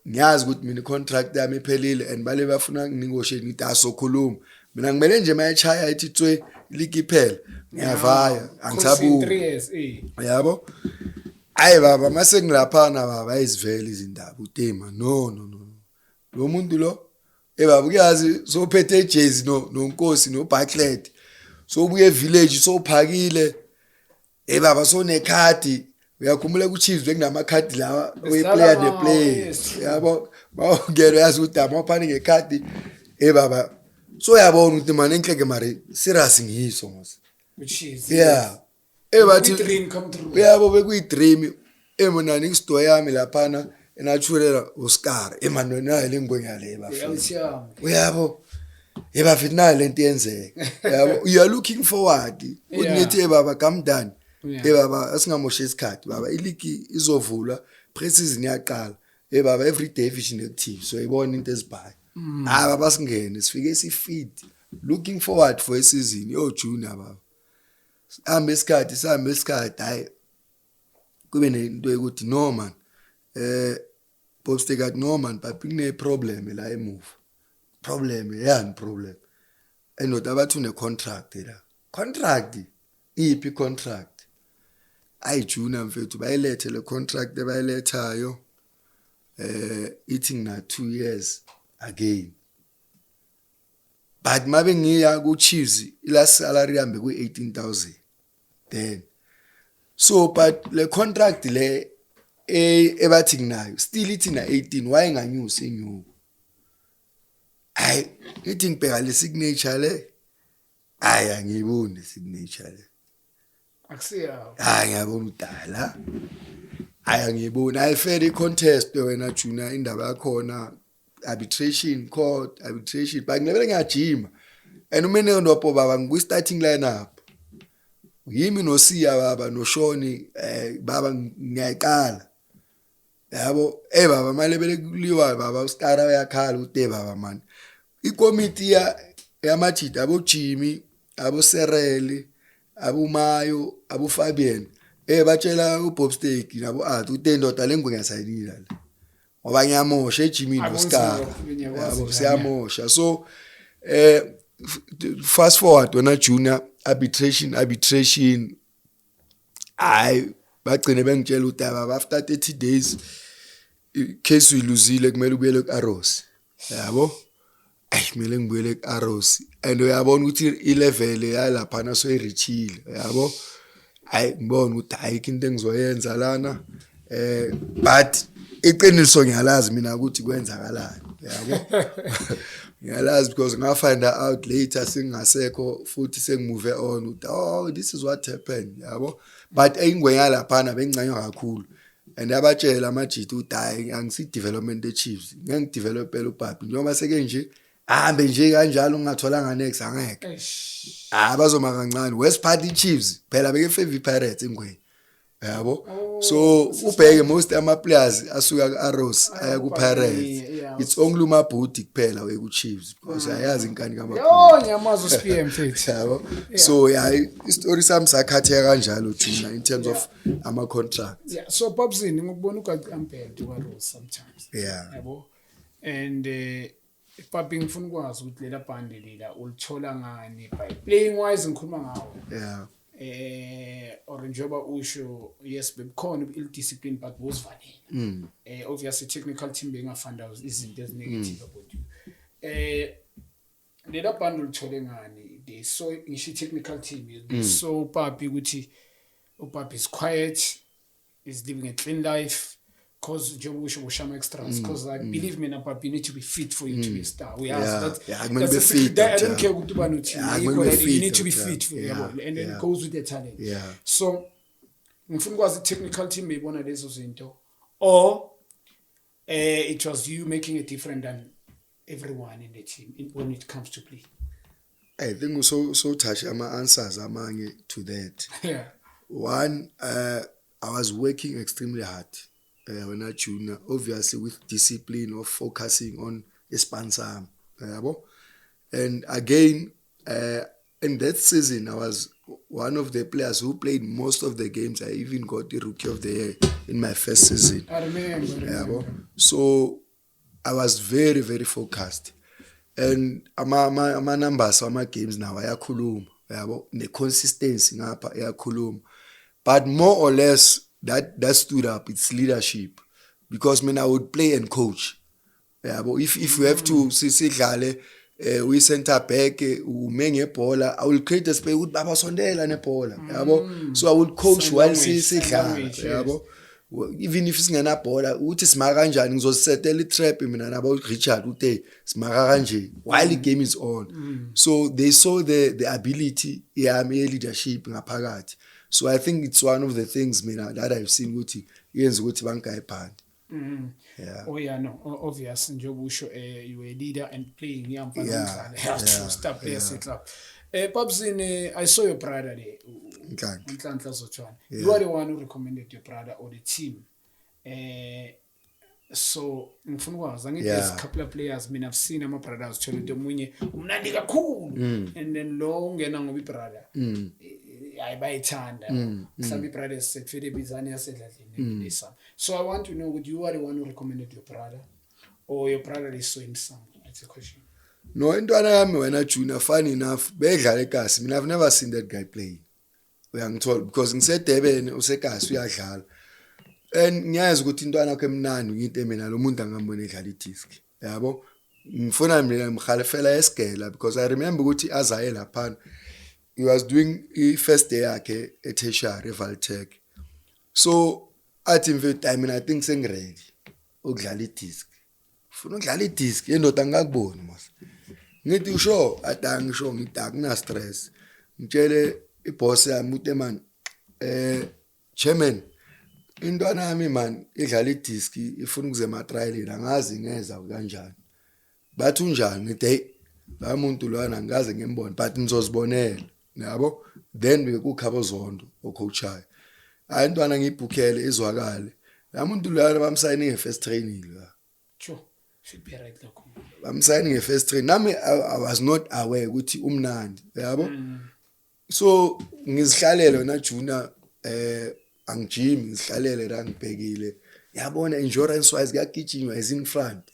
ngiyazi ukuthi mina contract yami iphelile and bale bafuna negotiate ngithi asokhuluma mina ngimele nje mayechaya ithi tswe league iphela ngiyavaya angithabu yabo hayi baba mase ngilaphana baba ayizivela izindaba utema no lo muntu lo baba kuyazi sophethe ejezi nonkosi noBacklet sobuye village sophakile baba sonekhadi uyakhumbula kuChiefs bekunamakhadi lawa we-player the play yabo bawungena yazi ukuthi amaphani ngekhadi baba so yabona ukuthi manje enhleke mari serious ngiyiso mos Chiefs bathi yabo bekuyi-dream mina ngistore yami laphana enathulela uSkara emani nayo lengwengale bafethu uyabo bafethu nayo lento yenzeka yabo you are looking forward ukuthi ngithi baba come done baba asingamoshe isikhathi baba iligi izovulwa pre-season iyaqala baba every day fishing active so ibona into ezibhayi baba singene sifike sifit looking forward for a season June baba sihambe isikhathi hayi kube nento ukuthi no man Bobster got no man but kune problem la emove problem and not abathu ne contract iphi contract June mfethu bayilethe le contract abayilethayo eating na 2 years again but mabe ngiya ku Chiefs ila salary yambe ku 18,000 then so but le contract le ebathi nayo still ithi na 18 why nganyusa inyuko ithi ngibheka le signature le angiyiboni signature le akusiyawo ngiyabona udala angiyiboni ayifere contest wena Junior indaba yakhona arbitration court arbitration but ngilebele ngiyajima and umene ndopo baba ngibu starting lineup yimi noSiya baba noShoni baba ngiyayiqala yabo baba malebele kuliwa baba uStara uyakhala ude baba man ikomiti yamajida abo Jimmy abo Sereli abo Mayo abo Fabian batshela uBobsteak nabo uTendoda lengwengasayinila la ngoba ngiyamosha eJimmy noStara yabo siyamosha so fast forward wena Junior arbitration bagcine bengitshela udaba after 30 days case uyiluzile kumele ubuyele kuArrows yabo kumele ngibuyele kuArrows and uyabona ukuthi ilevel yalapha naso irichile yabo ngibona ukuthi into engizoyenza lana but iqiniso ngiyalazi mina ukuthi kwenzakalani yabo ngiyalazi because find out later singasekho futhi sengimove on this is what happened yabo but engwenya lapha bengicanywa kakhulu and abatshela amajita ukuthi angisi development eChiefs ngidevelopela uPapi noma seke nje ahambe nje kanjalo ungatholanga next angeke bazoma kancane West Party Chiefs phela beke favor Pirates engweni yabo so ubheke most ama players asuka kuArrows aya kuPirates it's only uMabhuti kuphela we ku Chiefs because ayazi inkani kaMabhuti ngiyamazi uSPM mfethu yabo so istory sami sakhatheka kanjalo thina in terms of ama contracts so Babzini ngikubona ugacampela kuArrows sometimes yabo and Papi ngifuna ukwazi ukuthi lela bandi lela ulithola ngani by playing wise ngikhuluma ngawo or njoba usho yes bekhona discipline but was vanilla obviously technical team bengafunda izinto ezinegative about you lela bandi ulithole ngani they saw ngisho technical team so Papi ukuthi uPapi is quiet is living a clean life because Jobusho Shama extras because I believe me Papi you need to be fit for you to be a star. We ask that. I don't care what you need to be fit for and then it goes with the talent. So ngifuna kwazi technical team beyibona lezo zinto or it was you making it different than everyone in the team when it comes to play. I think so touch ama answers amanye to that. One I was working extremely hard. When I Junior, obviously with discipline of focusing on a sponsor, and again, in that season, I was one of the players who played most of the games. I even got the Rookie of the Year in my first season. I remember. So I was very, very focused, and my numbers, my games now, ayakhuluma, the consistency ngapha ayakhuluma, but more or less. That stood up. It's leadership, because when I would play and coach. But if we have to sidlale we center back umenge bhola, I will create a space with baba sondela nebhola. So I would coach while sidlala even if singena bhola uthi simaka kanjani ngizosetela itrap mina nabo Richard uthe simaka kanje while the game is on. So they saw the ability yami leadership ngaphakathi. So I think it's one of the things that I've seen ukuthi yenza ukuthi bangayiphandi. Obvious njengoba usho you were a leader and playing young players at club. Papsini, I saw your brother there. Nhlanhla. Zothwane. You are the one who recommended your brother or the team. So ngifuna ukwazi angithi there's a couple of players mina I've seen ama brothers thola into omunye umnandi kakhulu and then lo ungena ngoba ibrother hayi bayithanda mhlawumbe ibrother sekufike bizane yasedladleni lesam. So I want to know, would you are the one who recommended your brother or your brother is so in some? That's a question. No, intwana yami wena Junior, funny enough bedlala eKasi. Mina I've never seen that guy play. Uyangithola because ngisedebene usekasi uyadlala. And ngiyazi ukuthi intwana yakhe emnandi nginte mina lo muntu angambone edlala idisk. Yabo? Ngifuna mina ngimkhalefela esigela because I remember ukuthi azaye lapha. He was doing first day yakhe eTertiary eValtech. So athi mfethu I mean I think sengiready ukudlala idisk. Ufuna ukudlala idisk endoda ngakuboni mos. Ngithi usho adangisho ngithi akuna stress. Ngitshele iboss yami uthi man chairman intwana yami man idlala idisk ifuna ukuze ma trial angazi ngeza kanjani. Bathi unjani ngithi hey la muntu lwana ngaze ngembone but nizozibonela yabo then bekukhabo zondo ocoachayo. Hayi intwana ngibhukhele izwakale. La muntu lwana bamsayine first training la. Sure. Should be right lokho. I'm signing a first train. Nami I was not aware ukuthi umnandi yabo. So ngizihlalele wena Junior angijimi ngizihlalele la ngibhekile. Yabona endurance wise kuyagijinywa is in front.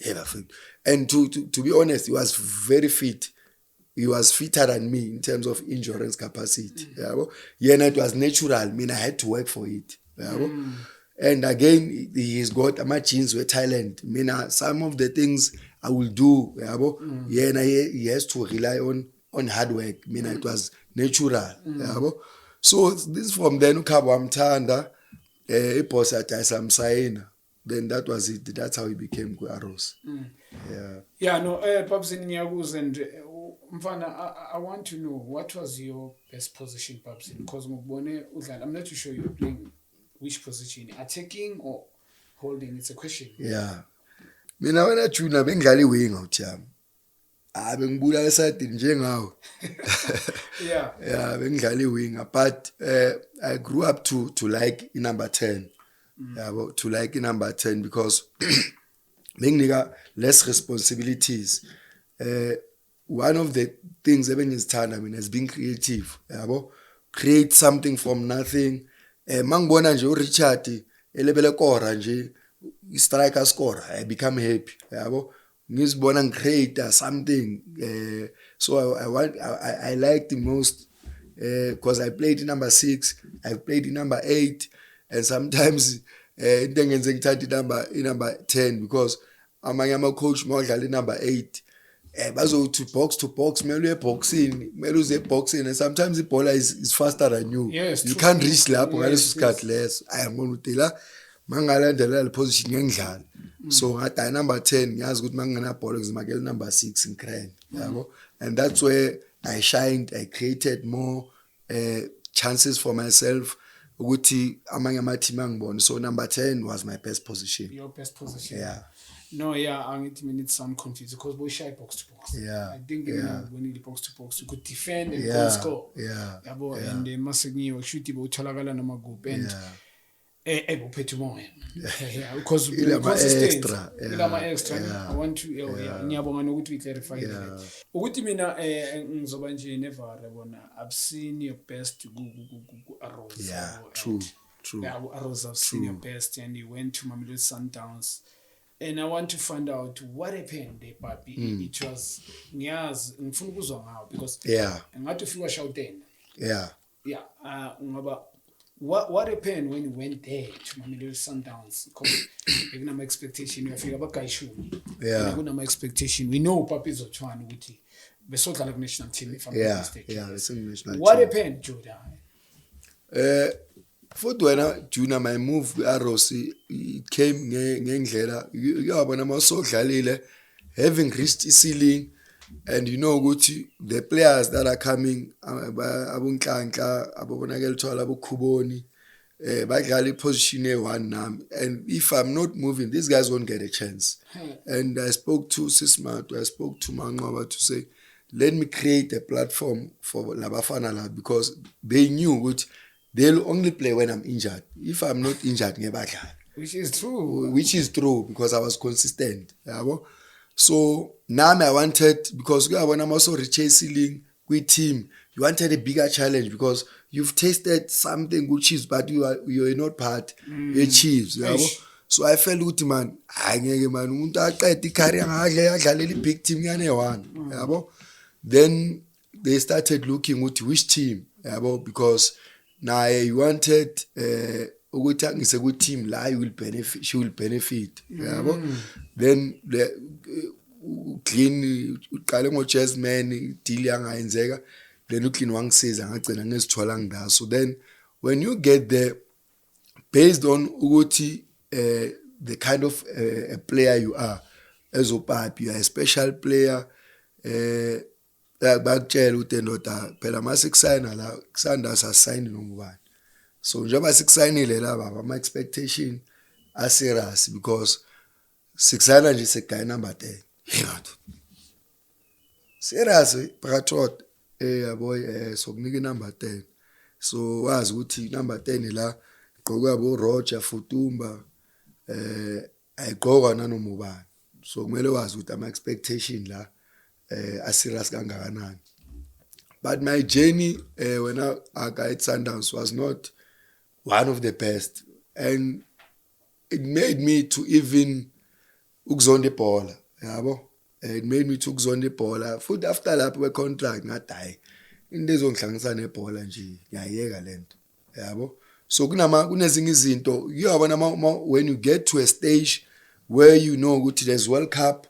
And to be honest, he was very fit. He was fitter than me in terms of endurance capacity. Yabo. Yena it was natural. I mean I had to work for it. Yabo. And again, he's got genes with talent. I mean, some of the things I will do, he has to rely on hard work. I mean, it was natural. So this from then, Ukabamtanda, boss at Samsaina. Then that was it. That's how he became Guaros. Yeah, no, Paps in Yagus and Mfana, I want to know what was your best position, Paps, because I'm not too sure you were playing. Which position? Attacking or holding? It's a question. Yeah. Mina wena Junior bengidlala iwing awuthami. Bengibula eside njengawe. Yeah. Yeah, bengidlala iwing but I grew up to like number 10. Yabo, to like number 10 because benginika less responsibilities. One of the things ebengizithanda mina is being creative, yabo. Create something from nothing. Mangibona nje uRichard elebele kora nje striker scorer I become happy yabo ngizibona ngicreate something so I like the most because I played in number 6, I played in number 8 and sometimes into engenze ngithatha number 10 because amanye ama coach modlala number 8 bazo to box mele boxing mele uze boxing and sometimes the bowler is faster than you. Yes, you can't reach lapho ngaleso sikhathi leso ayangibona utela mangalandela le position ngengidlala so ngathi number 10 ngiyazi ukuthi mangena ball ngizimakela number 6 ngicrank yabo and that's where I shined. I created more chances for myself ukuthi amanye ama team angibona so number 10 was my best position. Your best position. Yeah. No, yeah, I need some confused because we shy box to box. Yeah. I think when you box to box, you could defend and yeah. score. Yeah. And the Masagni shoot the Chalagala Namago and because extra. I want to clarify that. Ugutimina Zobanji never I've seen your best to go Arrows. Yeah, true. Yeah, Arrows I've seen your best and you went to Mamelodi Sundowns. And I want to find out what happened there, Papi. It was Niaz because I'm not to feel shouting. Yeah. What happened when you went there to Mamelodi Sundowns? Because my expectation, you feel about Kaishu. Yeah. My expectation. We know Papi Zothwane with the sort of national team, if I'm not mistaken. Yeah, it's a national what team. Happened, Jordan? For Junior, my move Arrows it came ngendlela yabona masodlalile having reached the ceiling and you know ukuthi the players that are coming abunhlanhla abobonakela thola abokhuboni badlala iposition e1 nami and if I'm not moving these guys won't get a chance. And I spoke to Sismat, I spoke to Manqaba to say let me create a platform for labafana la, because they knew what they'll only play when I'm injured. If I'm not injured, ngebadlala. Which is true. Which is true, because I was consistent. Yabo. So now I wanted, because when I'm also rechasing with team, you wanted a bigger challenge because you've tasted something good cheese, but you're not part cheese. Yabo. So I felt good, man. Man, big team yabo. Then they started looking at which team, yabo, because now you wanted ukuthi ngise ku team la you will benefit, she will benefit, yabo. Then the clean uqale ngo Jasmine deal yangayenzeka, then uclean wangisiza ngagcina ngizithola ngida. So then when you get there, based on ukuthi the kind of a player you are as Papi, you are a special player, bakutshela ukuthi ndoda phela mase kusayina la kusanda sasign nongubani. So njengoba sikusayinile la baba, ama expectation are serious, because sikusayina nje seguy number 10. Yingathi serious phakathi yabo sokunika number 10. So wazi ukuthi number 10 la igqokwa bo Roger Futumba, ayigqokwa nanoma ubani. So kumele wazi ukuthi ama expectation la are serious kangakanani. But my journey when I got Sundowns was not one of the best, and it made me to even ukuzonda ibhola, yabo. It made me to ukuzonda ibhola. Futhi after lapho we contract ngathi hayi into ezongihlanganisa nebhola nje ngiyayeka lento, yabo. So kunezinye izinto uyabona when you get to a stage where you know ukuthi there's World Cup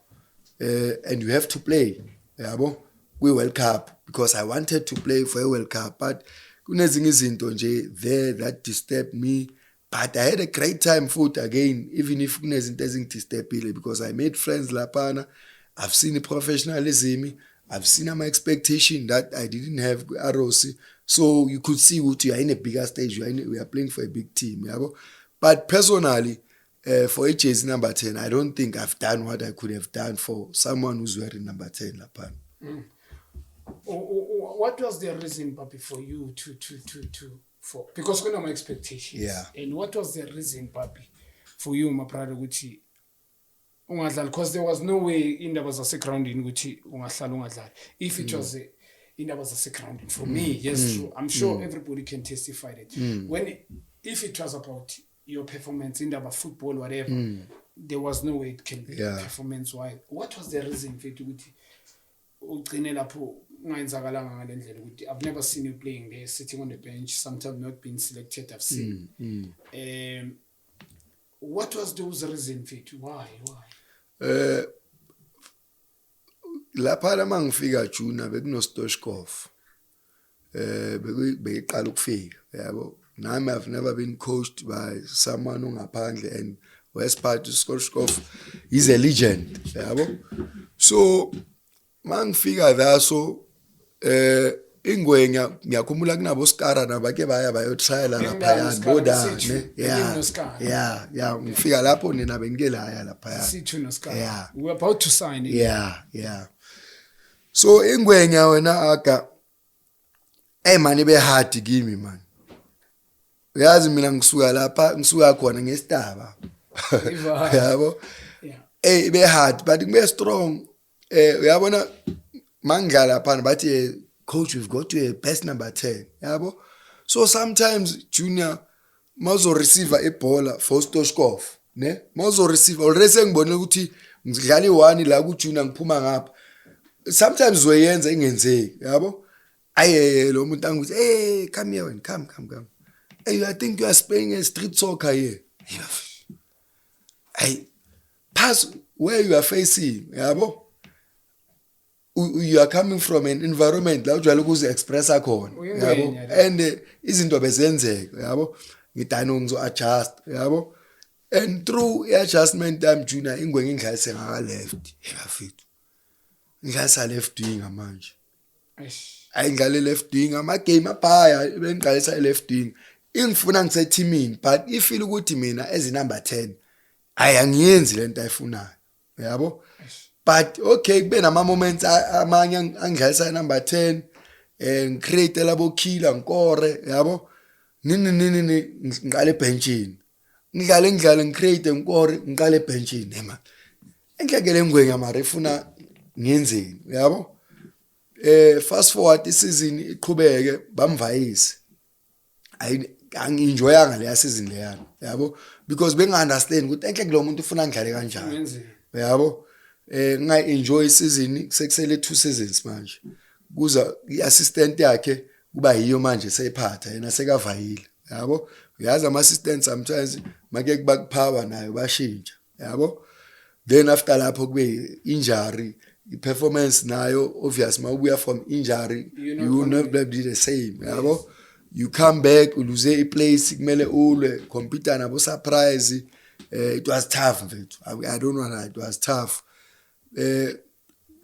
and you have to play, yabo. We World Cup, because I wanted to play for a World Cup, but kunezinye izinto nje there that disturbed me. But I had a great time foot again, even if kunezinto ezingidisturb, because I made friends lapana. I've seen the professionalism, I've seen my expectation that I didn't have Arosi. So you could see what you are in a bigger stage, we are playing for a big team, yabo. But personally, for HA's number 10, I don't think I've done what I could have done for someone who's wearing number 10 lapana. What was the reason, Papi, for you for, because we know my expectations. Yeah. And what was the reason, Papi, for you, my brother, Gucci? Because there was no way in there was a grounding Gucci if it was in there was a grounding. For me, yes, true. I'm sure everybody can testify that. If it was about your performance in the football, whatever, there was no way it can be performance wise. What was the reason for it? I've never seen you playing there, sitting on the bench, sometimes not being selected. I've seen. What was those reasons for it? Why? Lapha la mangifika Juna bekunoStoshkov. Beyiqala ukufika, yabo. Nami I've never been coached by someone ongaphandle, and Westpart Stoshkov is a legend, yabo. So mangifika la, so ingwenya ngiyakhumbula kunabo Skara nabake bayo trial lapha boda ne. Yeah, ngifika lapho nina bengike la lapha. Yeah. We were about to sign it. Yeah. So ingwenya wena aka mani be hard kimi man. Uyazi mina ngisuka lapha, ngisuka khona ngesitaba. Yabo. Be hard but be strong. Uyabona mangidlala lapha bathi coach, we've got to a best number 10, yabo. So sometimes junior mazo receive a ball for Stoshkov, ne? Mazo receive already ngibone ukuthi ngidlala i1 la ku junior ngiphuma ngapha. Sometimes weyenza ingenzeki, yabo. Aye lo muntu angithi, "Hey, come here, come. Hey, I think you are playing a street soccer here." Hey, pass where you are facing, yabo. You are coming from an environment la ujwayele ukuze express khona, yabo, and izinto bezenzeka, yabo. Ngidano ngizo adjust, yabo, and through adjustment time junior ingwenye ngidlalise ngaka left, yafithu ngidlalisa left wing manje. Ayidlale left wing ama game aphaya bengidlalisa left wing ingifuna ngise teamini, but if feel ukuthi mina as number 10 ayangiyenzi lento ayifunayo, yabo. but okay kube nama moments amanye angidlalisa number 10 ngicreate labo killer ngikore yabo nini ngiqale benchini ngidlale ngicreate ngikore ngiqale benchini ema enhlekele ngwenga mara ifuna ngenzeni yabo fast forward isizini iqhubeke bamvayise angi-enjoyanga leya season leyana yabo because benga-understand ukuthi enhle kulo muntu ufuna ngidlale kanjani yabo nginga-enjoy isizini sekusele 2 seasons manje kuza i-assistant yakhe kuba yiyo manje seyiphatha yena sekavayile yabo uyazi ama-assistant sometimes make kuba kupower nayo bashintsha yabo then after lapho kube injury i-performance nayo obvious mawubuya from injury you will never be the same yabo you come back uluze iplace kumele ulwe compete nabo surprise it was tough mfethu I don't know why it was tough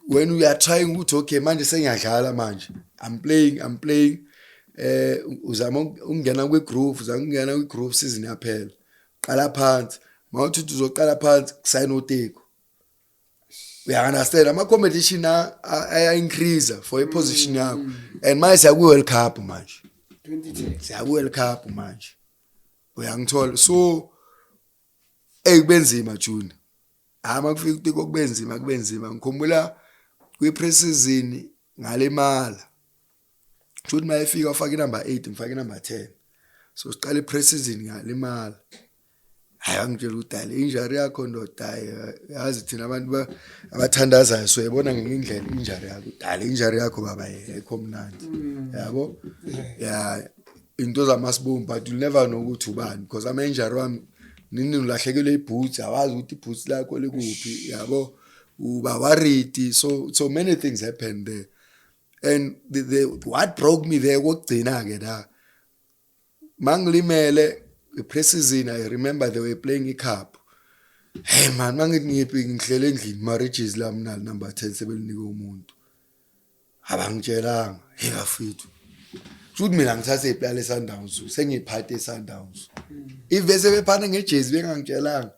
when we are trying ukuthi okay manje sengiyadlala manje I'm playing uzama ungena kwi-group season yaphela qala phansi mawuthi uzoqala phansi kusayina uteko uya-understand ama-competition aya-increase for i-position yakho and manje siyaku-World Cup manje 2010 siyaku-World Cup manje uyangithola so kubenzima June makufika uteko kube nzima ngikhumbula kwi-pre-season ngalimala June mayefika ufake number 8 ngifake number 10 so siqala i-pre-season ngalimala hayi angitshela ukuthi le injury yakho ndoda yazi thina abantu abathandazayo so yabona ngendlela injury yakho le injury yakho baba ekho mnandi yabo yeah into zamasibombi but you never know ukuthi ubani because ama injury wami nini ulahlekelwe iboots awazi ukuthi iboots lakho likuphi yabo uba worried so many things happened there and the what broke me there kokugcina ke la mangilimele pre-season I remember they were playing a cup hey man mangithi ngiphi ngihlele endlini marriages la mina number 10 sebelinika umuntu abangitshelanga hey bafethu futhi mina ngithathe iplale Sundowns sengiphathe eSundowns ivese bephana ngejezi bengangitshelanga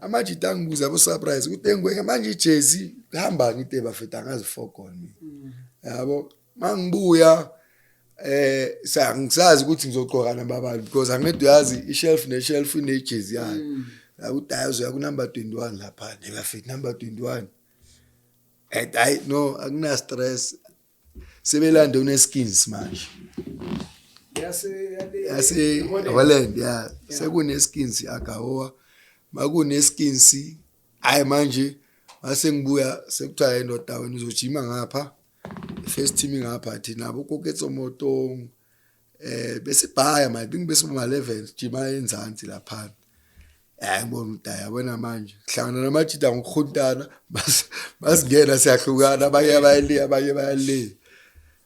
amajita angibuza abo surprise ukuthi engweke manje ijezi hamba ngite bafethu angazifogona mina yabo mangibuya sangisazi ukuthi ngizogqoka nababali because angeke uyazi i-shelf ne-shelf inejezi yayo akudayo ya ku number 21 lapha nebafethu number 21 and I no akuna stress sebelande uneskins manje yase Holland yeah sekuneskins akawa makuneskins hayi manje mase ngibuya sekuthiwa indoda wena uzojima ngapha first team ngapha thina nabo koketso moto bese bhaya my think bese kuma 11 jima enzansi lapha ngibona ukuthi yabona manje hlangana namajita ngokhuntana basingena siyahlukana abanye bayale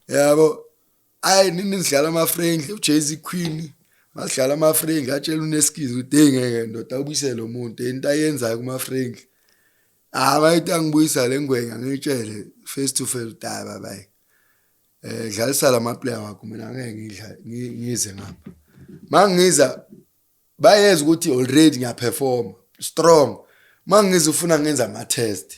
yabo nini sidlala ama-friendly uJay-Z Queen masidlala ama-friendly atshela uneskizi ukuthi ngeke ndoda ubuyisele lo muntu into ayenzayo kuma-friendly bayithi angibuyisa le ngwenga ngitshele face to face udaba bayi dlalisa lama-player wakho mina ngeke ngize ngapha mangiza bayeza ukuthi already ngiyaperform strong mangiza ufuna ngenza ama-test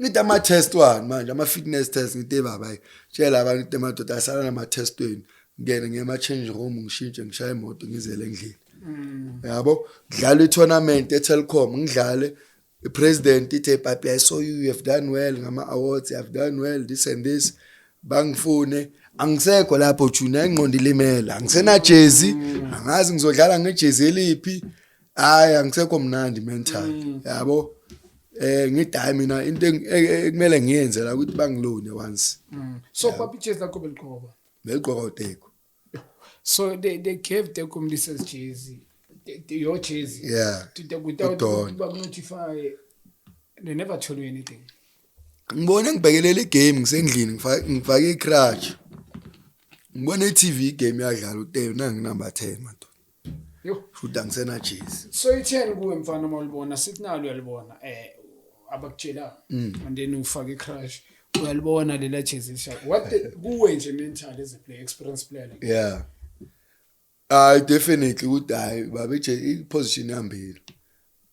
ngithi ama-test wani manje ama-fitness test ngithi baba tshela abantu ukuthi amadoda asala nama-test wenu ngene ngema-change room ngishintshe ngishaye imoto ngizele endlini yabo ngidlala i-tournament e-Telkom ngidlale i-president ithi Papi I saw you have done well ngama-awards you have done well this and this bangifune angisekho lapho Junior ingqondo ilimela angisena jezi angazi ngizodlala ngejezi eliphi hayi angisekho mnandi mental yabo ngidayi mina into ekumele ngiyenze la ukuthi bangilone once so Papi jezi lakho beligqoka uteko so they gave the communities jezi your jezi yeah without notify they never told you anything ngibona ngibhekelela igame ngisendlini ngifake icrutch ngibona iTV game yadlala uTeo nangi number 10 madoda yo futhi angisena jezi so i10 kuwe mfana mawulibona sithi nalo uyalibona abakutshela and then ufake icrutch uyalibona lela jezi shaka what kuwe nje mental as a player experience player like yeah definitely ukuthi hayi babe nje iposition yambili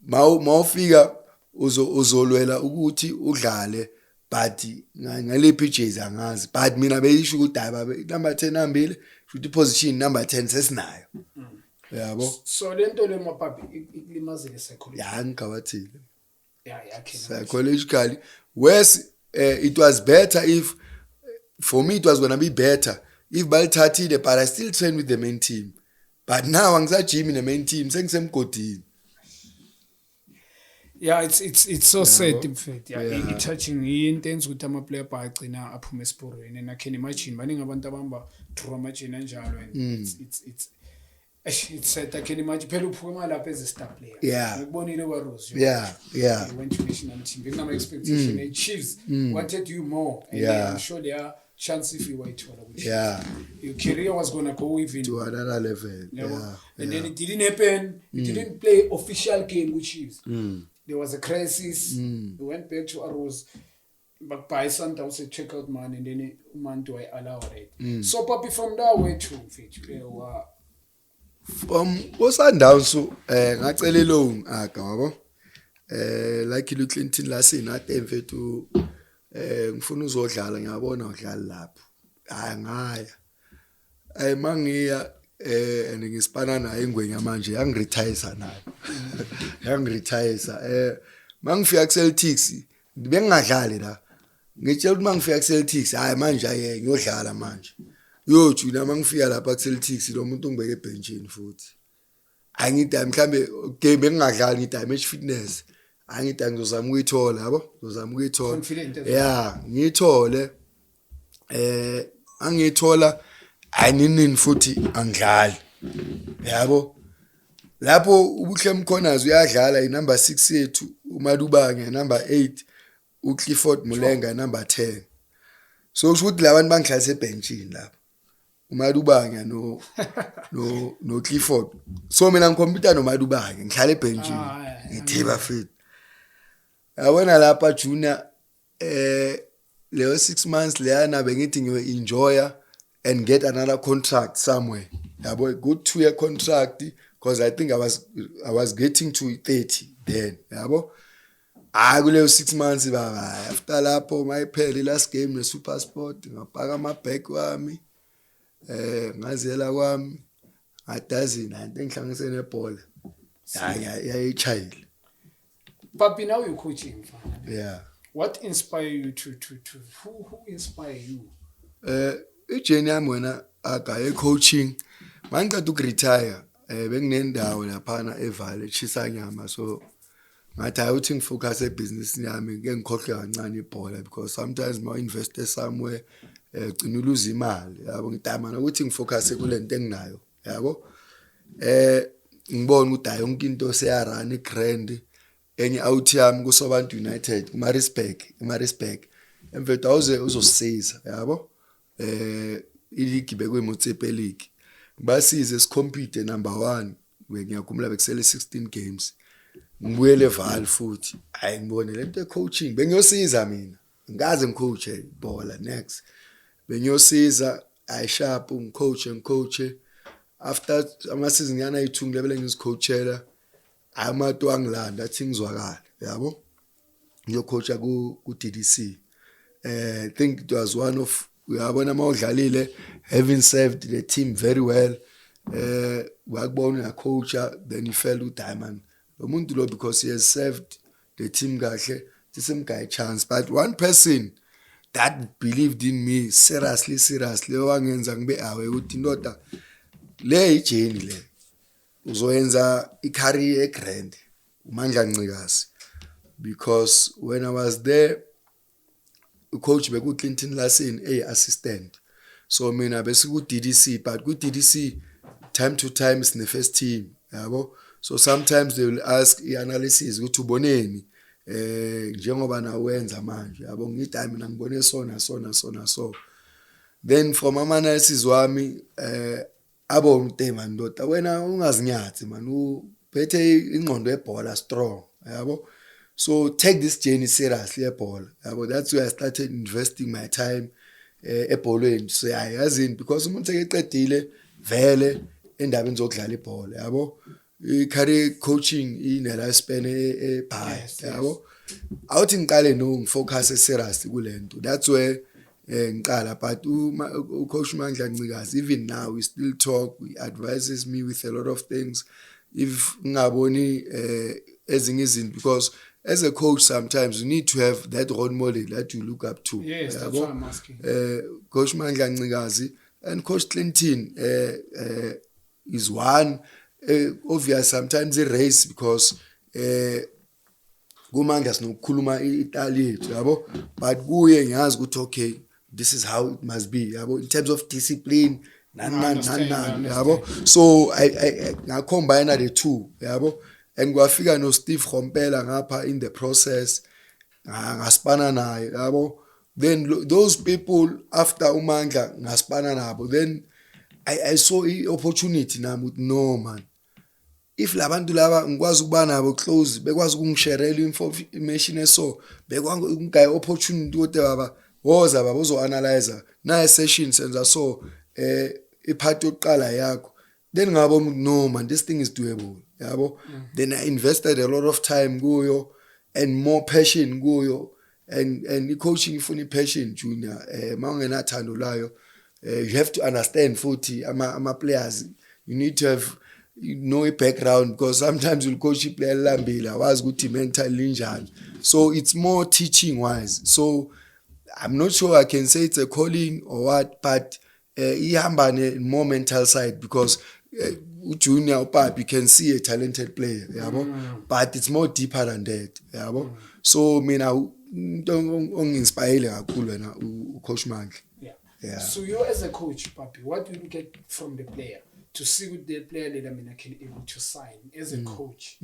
mawufika uzolwela ukuthi udlale but ngalephi jersey angazi but mina beyisho ukuthi hayi number 10 ambile futhi position number 10 sesinayo yabo so lento le mapapi ikulimazile psychology ya ngikawathile yeah psychologically whereas it was better if for me it was going to be better if balithathile but I still train with the main team but now angisajimi in the main team sengisemgodini. Yeah, it's so sad in fact. Yeah, touching intense ukuthi ama player bagcina aphuma esporweni and I can imagine baningi abantu abamba trauma jena njalo and it's sad. I can imagine phela uphuma lapha as a star player. Ngikubonile wa Rose. Yeah. You went to national team. Big number expectation. The Chiefs wanted you more and I'm sure there are chance if you were to your career was going to go even to another level. And then it didn't happen. You didn't play official game with Chiefs. There was a crisis. We went back to Arrows. But by Santa was a checkout man, and then man do I allow it. So Papi from that way too, from Sundown so ngacela loan yabo like you Clinton last night mfethu ngifuna uzodlala ngiyabona udlala lapho ngaya mangiya and ngisipana naye ingwenya manje yangiretire nayo mangifika ku Celtics bengingadlali la ngitshela ukuthi mangifika ku Celtics hayi manje ngiyodlala manje juna mangifika lapha ku Celtics lo muntu ngibeke ebenchini futhi angida mhlambe game bengingadlali ngidamage fitness angida ngizozama ukuyithola yabo ngizozama ukuyithola ngiyithole angiyithola ayinini futhi angidlali yabo lapho ubuhle Mkhonazi uyadlala inumber 6 yethu uMadubange number 8 uClifford Mulenga number 10 so ukuthi labantu bangihlalise ebenchini lapho uMadubange no Clifford so mina ngikhompyuta noMadubange ngihlala ebenchini ngithiba fit yabona lapha junior leyo 6 months leyana bengithi ngiyo enjoya and get another contract somewhere yabo a good 2-year contract because I think I was getting to 30 then yabo kuleyo 6 months baba after lapho mayiphele last game ne Super Sport ngapaka ama back wami ngazela kwami adazini into engihlanganise nebhola yayichayile. Papi, now you're coaching. What inspired you to who inspired you? Ijeni yami wena agaye coaching mangicela ukuretire benginendawo laphana eVale eChisanyama so ngathi ayuthi ngifocus ebusiness yami ngeke ngikhohle kancane ibhola because sometimes ma invest somewhere ugcina uluza imali yabo ngidamana ukuthi ngifocus kulento enginayo yabo ngibona ukuthi hayi yonke into seyarun igrand enye out yami kuSobantu United Marisburg emfethu awuze uzosiza yabo iligi bekwemotsepe league basize sicompete number 1 ngiyakhumula bekusele 16 games ngibuyele eVal futhi hayi ngibone lento coaching bengiyosiza mina ngaze ngicoach ibhola next bengiyosiza ayisharp ngicoach after ama season yana yi2 ngilebele ngizicoachela amatu angilanda athi ngizwakala yabo ngiyocoacha ku DDC I think it was one of uyabona mawudlalile having served the team very well wakubona na coacher then he felt with diamond lo muntu lo because he has served the team kahle sisemgaya chance but one person that believed in me seriously wangenza ngibe awe ukuthi indoda le ijeni le uzoyenza icareer egrand uMandla Ncikazi because when I was there coach beku Clinton Lasini assistant so mina bese ku DDC but ku DDC time to time is the first team yabo so sometimes they will ask analysis ukuthi uboneni njengoba na wenza manje yabo ngithi mina ngibone so then from ama analysis wami abo umtema ndoda wena ungazinyathi man uphethe ingqondo yebhola strong yabo so take this journey seriously ebhola yabo that's where I started investing my time ebholweni so yazini because umuntu eqedile vele endabeni zokudlala ibhola yabo career coaching in a lifespan Yes, yabo awuthi ngiqale no ngifocus serious kulento. That's where ngiqala, but coach Mandla Ncikazi even now we still talk, he advises me with a lot of things if ngaboni ezinye izinto, because as a coach sometimes you need to have that role model that you look up to. Yes, that's what I'm asking. Coach Mandla Ncikazi and Coach Clinton is one. Obvious sometimes a race because kumandla sinokukhuluma iitali yethu yabo, but kuye ngiyazi ukuthi okay, this is how it must be yabo in terms of discipline yabo. So I combine the two yabo, and kwafika no Steve Khompela ngapha in the process ngaspana naye yabo. Then those people after uMandla ngaspana nabo, then I saw the opportunity nami ukuthi no man, if labantu laba ngikwazi ukuba nabo close, bekwazi ukungisharela information eso, bekwazi ngigaya opportunity ukuthi baba woza baba uzo analyzer na session senza so iphathi yokuqala yakho, then ngabona ukuthi no man, this thing is doable yabo. Then I invested a lot of time kuyo and more passion kuyo, and the coaching ifuna passion junior. Mawungenathando layo, you have to understand futhi ama players, you need to have a background, because sometimes you'll coach player lambile awazi ukuthi mentally njani. So it's more teaching wise. So I'm not sure I can say it's a calling or what, but ihamba more mental side, because junior Papi can see a talented player yabo, but it's more deeper than that yabo. So mina onginspire kakhulu wena ucoach Mandla. Yeah. So you as a coach, Papi, what do you look at from the player to see with the player that I can able to sign as a coach?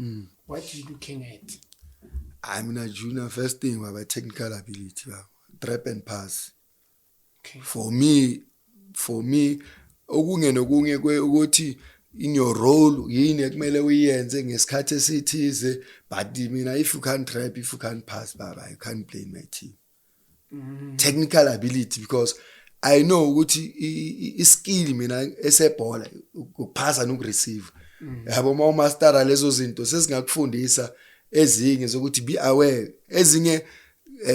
What are you looking at? I'm in a junior, first thing about technical ability, trap and pass. Okay. For me, okunye nokunye ukuthi in your role yini ekumele uyenze ngesikhathi esithize, but mina if you can't trap, if you can't pass, baba, you can't play in my team. Technical ability, because I know ukuthi iskill mina esebhola ukuphasa nokureceive yabo. Mawumastera lezo zinto sesingakufundisa ezinye zokuthi be aware. Ezinye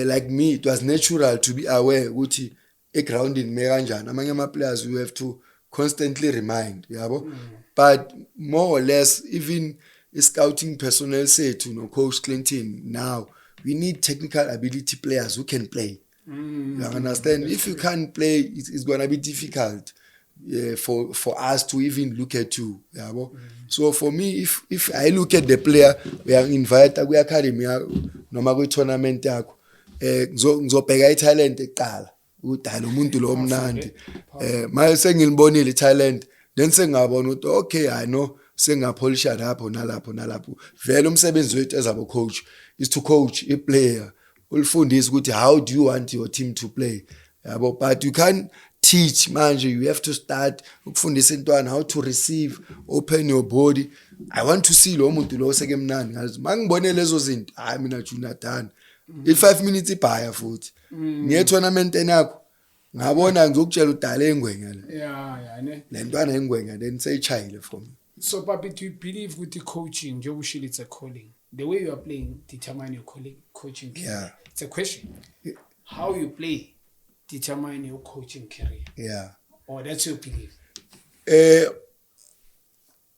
like me, it was natural to be aware ukuthi egrounding me kanjani. Amanye ama players you have to constantly remind yabo. But more or less, even scouting personnel sethu no coach Clinton, now we need technical ability players who can play. You understand? If you can't play, it's gonna be difficult for us to even look at you. So for me, if I look at the player, we are invited we academy noma kwi tournament yakho, ngizobheka italent eqala ukuthi lo muntu lo mnandi, manje sengilibonile italent, then sengabona ukuthi okay, I know sengapolisha lapho nalapho. Vele umsebenzi wethu as abo coach is to coach a player, ulifundisa ukuthi how do you want your team to play yabo. But you can't teach manje, you have to start ukufundisa intwana how to receive, open your body. I want to see lo muntu lo seke mnandi, ngazi mangibone lezo zinto mina Jonathan i5 minutes ibhaya futhi ngiye tournament enakho ngabona ngizokutshela udala engwenya le ntwana engwenya then seychayile for me. So Papi, do you believe with the coaching njengoba ushilo it's a calling, the way you are playing determine your coaching career? Yeah. It's a question. How you play determine your coaching career. Yeah. Or that's your belief.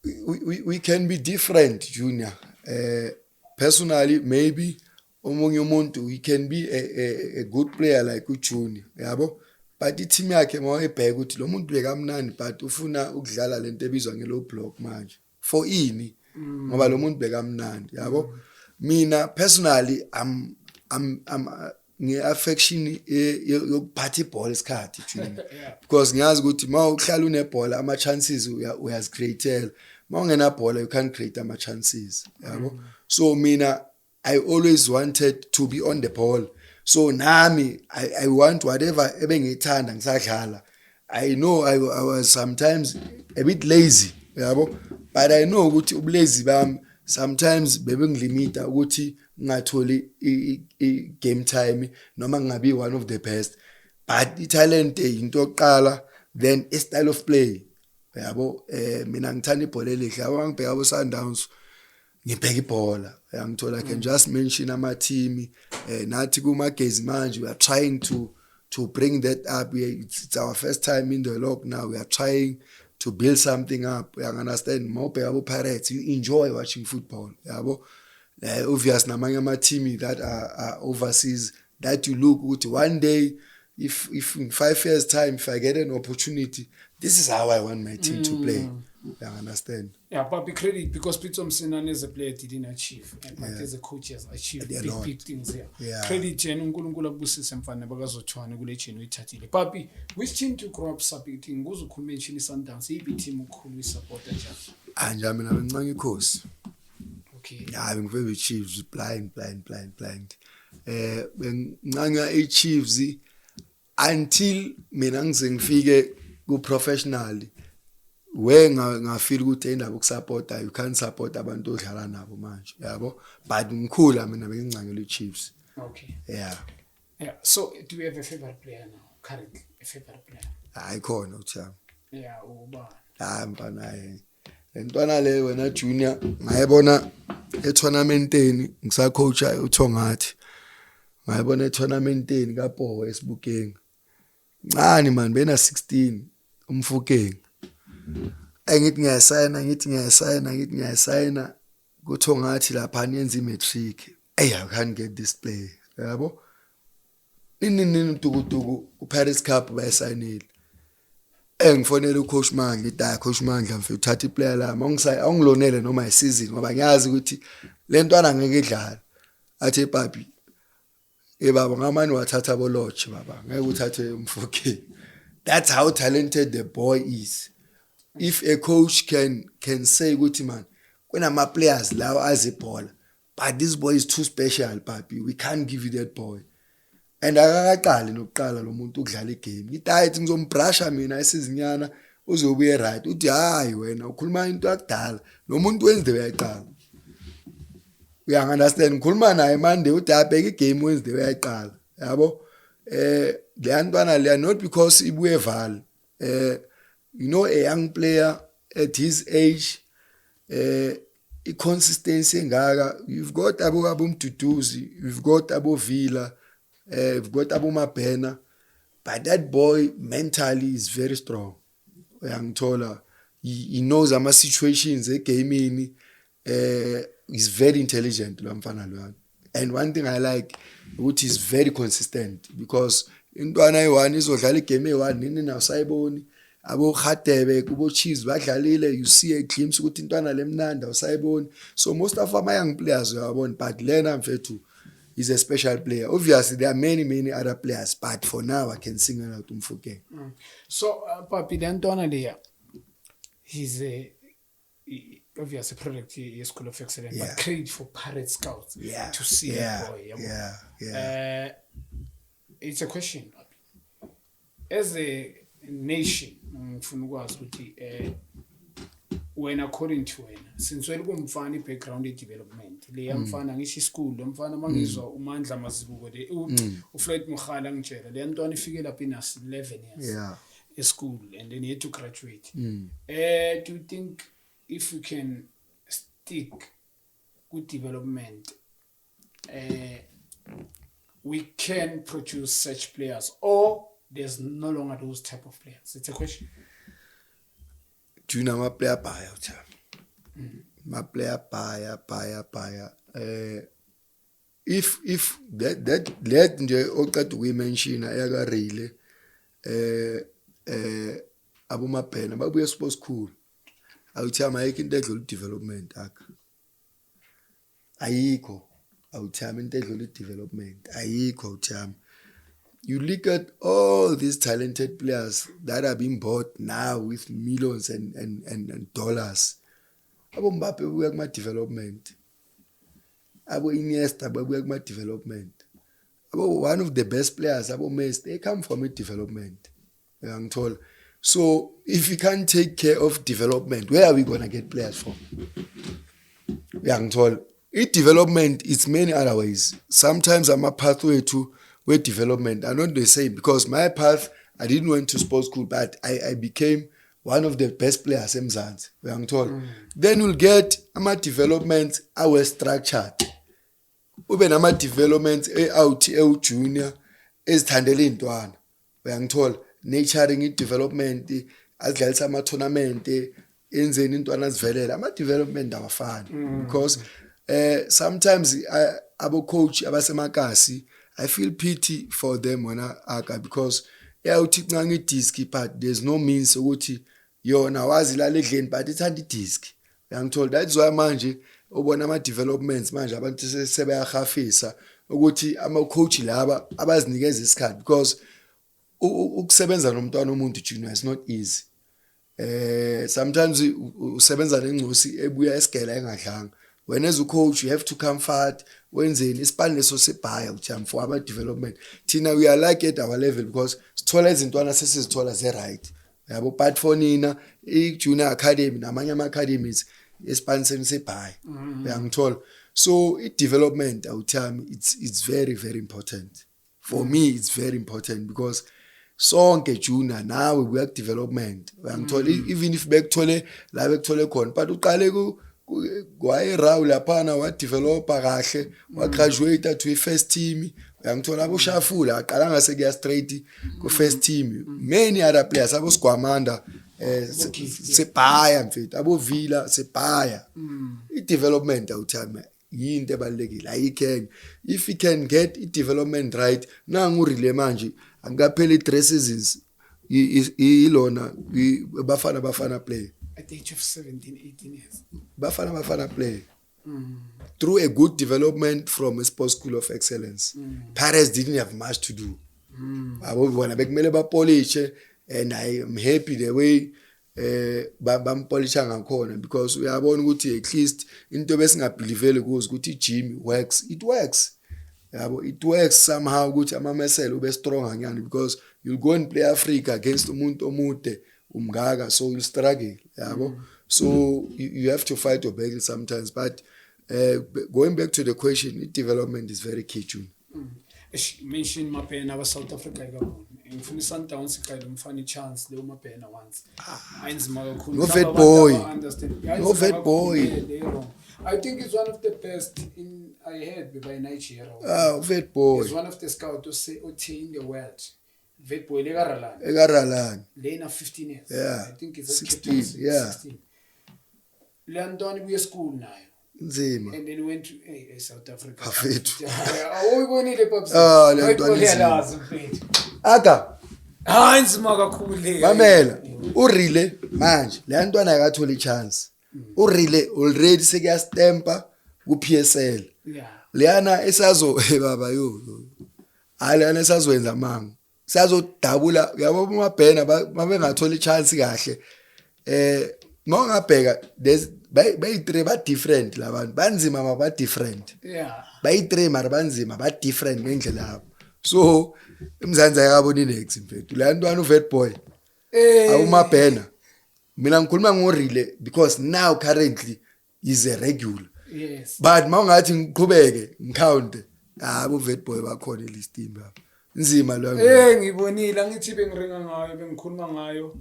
We can be different, Junior. Personally, maybe omunye umuntu he can be a good player like uJunior, yabo. But i-team yakhe mawayibheka ukuthi lo muntu bekamnandi but ufuna ukudlala lento ebizwa nge-low block manje. For ini? Ngoba lo muntu bekamnandi, yabo. Mina personally I'm nge-affection yokuphatha ibhola isikhathi Junior. Because ngiyazi ukuthi mawuhlala unebhola ama chances uyazicreatela. Mawungenabhola you can't create ama chances, yabo. So mina I always wanted to be on the ball. So nami I want whatever ebengithanda ngisadlala. I know I was sometimes a bit lazy, yabo, but I know ukuthi ubulazy bami sometimes bebengilimita ukuthi ngingatholi game time noma ngingabi one of the best. But italent into yokuqala, then a style of play yabo mina ngithanda ibhola elihle yabo ngibheka abo Sundowns ngibheka ibhola ngithola I can just mention ama team nathi kuma Gezi manje we are trying to bring that up. It's our first time in the lock now. We are trying to build something up. You understand? Mobile abo Pirates, you enjoy watching football. Yabo obvious namanye ama team that are overseas that you look at one day if in 5 years time if I get an opportunity, this is how I want my team to play. You understand? Yeah, but be credit because Peter Msinane as a player didn't achieve, and but as a coach has achieved big things here. Yeah. Credit and uNkulunkulu abusise mfana bakaZothwane kule chain uyithathile. Papi, which team to grow up supporting? Ngozu mention iSundowns, iphi team ukhulu usupport njani? Anja mina ngincane ikhosi. Okay. Yeah, ngive Chiefs blind. Bengincane iChiefs until mina ngize ngifike ku professionally. When I feel ukuthi indaba ukusupporta you can't support abantu odlala nabo manje yabo but ngikhula mina bengincangela iChiefs. Okay. Yeah. So do you have a favorite player now currently? A favorite player? Hayi khona uthami. Yeah, ubani? Mfana lentwana le wena junior ngayibona etournamenteni ngisacoacha uThongathi. Ngayibona etournamenteni kaPoho esibukeng. Ncane man bena 16 umfukeng. Ngithi ngiyasayina kuThongathi lapha niyenza imatric. I can't get this play. Yabo? Nini tukutuku uParis Cup bayisayinile. Ngifonela ucoach Mandla ngithi coach Mandla mfethu uthatha iplayer la awungilonele noma isizini ngoba ngiyazi ukuthi lentwana ngeke idlala. Athi Papi baba ngamani wathatha bolotch baba ngeke uthathe umfukeni. That's how talented the boy is. If a coach can say ukuthi man kunama players lawo azibhola but this boy is too special Papi, we can't give you that boy. And akaqali nokuqala lo muntu ukudlala igame. Ngithi ngizombrusha mina isizinyana uzobuye right. Uthi hayi wena ukhuluma into yakudala. Lo muntu Wednesday uyaqala. You understand? Ngikhuluma naye Monday uthi abheka igame Wednesday uyaqala. Yabo? Le antwana le not because ibuye val. You know a young player at his age consistency engaka. You've got abo Mduduzi, you've got abo Villa. We've got Abu Mabena, but that boy mentally is very strong. He knows our situations, gaming. He's very intelligent. And one thing I like, which is very consistent, because in one is a game one in our Saiboni, Abu Khatebe, Kubo Chiefs, Bakalile, you see a glimpse with Intwana Lemnanda or Saiboni. So most of my young players are born, but Lena Fetu is a special player. Obviously, there are many other players, but for now, I can single out Umfuke. So, Papi, the Antwana there, he's obviously a product of School of Excellence, but credit for Pirate Scouts to see that boy. It's a question. As a nation, when according to when since we kumfana background development le yamfana ngishi school lomfana mangizwa uMandla Mazibuko de uFred Mukhala ngitshela le ntwana ifike lapha inas 11 years in school and then he had to graduate. Do you think if we can stick good development we can produce such players or there's no longer those type of players? It's a question. Do you know my player buyer? My player buyer. If that let nje oqeda ukumention ayakarile abo Mabena babuye sports school awuthi amayike into edlula development akha ayikho awuthama into edlula development ayikho uthama. You look at all these talented players that are being bought now with millions and dollars. Abo Mbappe buya kuma development. Abo Iniesta buya kuma development. Abo one of the best players, abo Messi, they come from a development. I'm told. So if we can't take care of development, where are we gonna get players from? I'm told. Development is many other ways. Sometimes I'm a pathway to where development. I'm not the same because my path, I didn't went to sports school, but I became one of the best players eMzansi uyangithola. Then you'll get ama developments well structured, ube nama developments out junior ezithandela intwana uyangithola, nurturing I development azidlalisa ama tournament enzeni intwana zivelele. Ama development awafani because sometimes abo coach abasemakasi, I feel pity for them wena aka, because uthi nca ngidisc but there's no means ukuthi yona wazi la ledleni but ithanda idisc uyangithola. That's why manje ubona ama developments manje abantu sebeyahafisa ukuthi ama coach laba abazinikeza isikhathi, because ukusebenza nomntwana omuntu junior is not easy. Sometimes usebenza nencosi ebuya esigela engadlanga. When as a coach you have to comfort wenzeni isipani leso sebhaya uthi for our development. Thina we are like at our level because sithola izintwana sesizithola ze right yabo, but for nina I junior academy namanye ama academies esipani sebhaya uyangithola. So I development awuthami it's very very important for me. It's very important because sonke junior nawe we development uyangithola. Even if bekuthole la bekuthole khona but uqale kwaye raw laphana wa developer kahle wa graduate to first team uyangithola. Abo Shafula aqala ngase kuya straight ku first team. Many other players abo Squamanda sebhaya mfethu, abo Villa sebhaya. I development awuthama yinto ebalekile ayikhenye. If you can get I development right nangu urile manje angapheli 3 seasons ilona bafana play at the age of 17, 18 years. Bafana play through a good development from a sports school of excellence. Parents didn't have much to do. Abo bona bekumele bapolish, and I am happy the way bampolisha ngakhona, because uyabona ukuthi at least into besingabelievele kuzo ukuthi gym works. It works. Yabo, it works somehow ukuthi ama muscle ube strong ngani, because you'll go and play Africa against umuntu omude umgaga, so you'll struggle yabo. So you have to fight your battle sometimes, but going back to the question, development is very key too. Mention mapena wa South Africa kakhulu. Ngifuna Sundowns iqala umfana chance le mapena once. Ayinzima kakhulu. No vet boy. No vet boy. I think it's one of the best I heard by Nigeria. Vet boy. It's one of the scouts who in the world. Vet boy legaralani. Lena 15 years. Yeah. I think it's 16. Yeah. 16. London we school now. Nzima. And then went to South Africa. Perfect. Uyibonile Papi. Le ntwana Uyalazi mfethu. Aka. Nzima kakhulu le. Mamela, urile manje le ntwana akathola ichance. Urile already sekuya stampa ku PSL. Yeah. Leyana esazo baba yo. Alana esazwenza mangu. Sayazodabula yabo umabhena babengathola ichance kahle. Mawungabheka there's bayi-3 ba different labantu banzima ba different. Yeah. Bayi-3 mara banzima ba different ngendlela yabo. So eMzansi ayabona next mfethu la ntwana uvet boy awumabhena. Mina ngikhuluma ngorile because now currently is a regular. Yes. But mawungathi ngiqhubeke ngicount abo vet boy bakhona elistini baba. Nzima lo. Ngibonile angithi bengiringa ngayo bengikhuluma ngayo.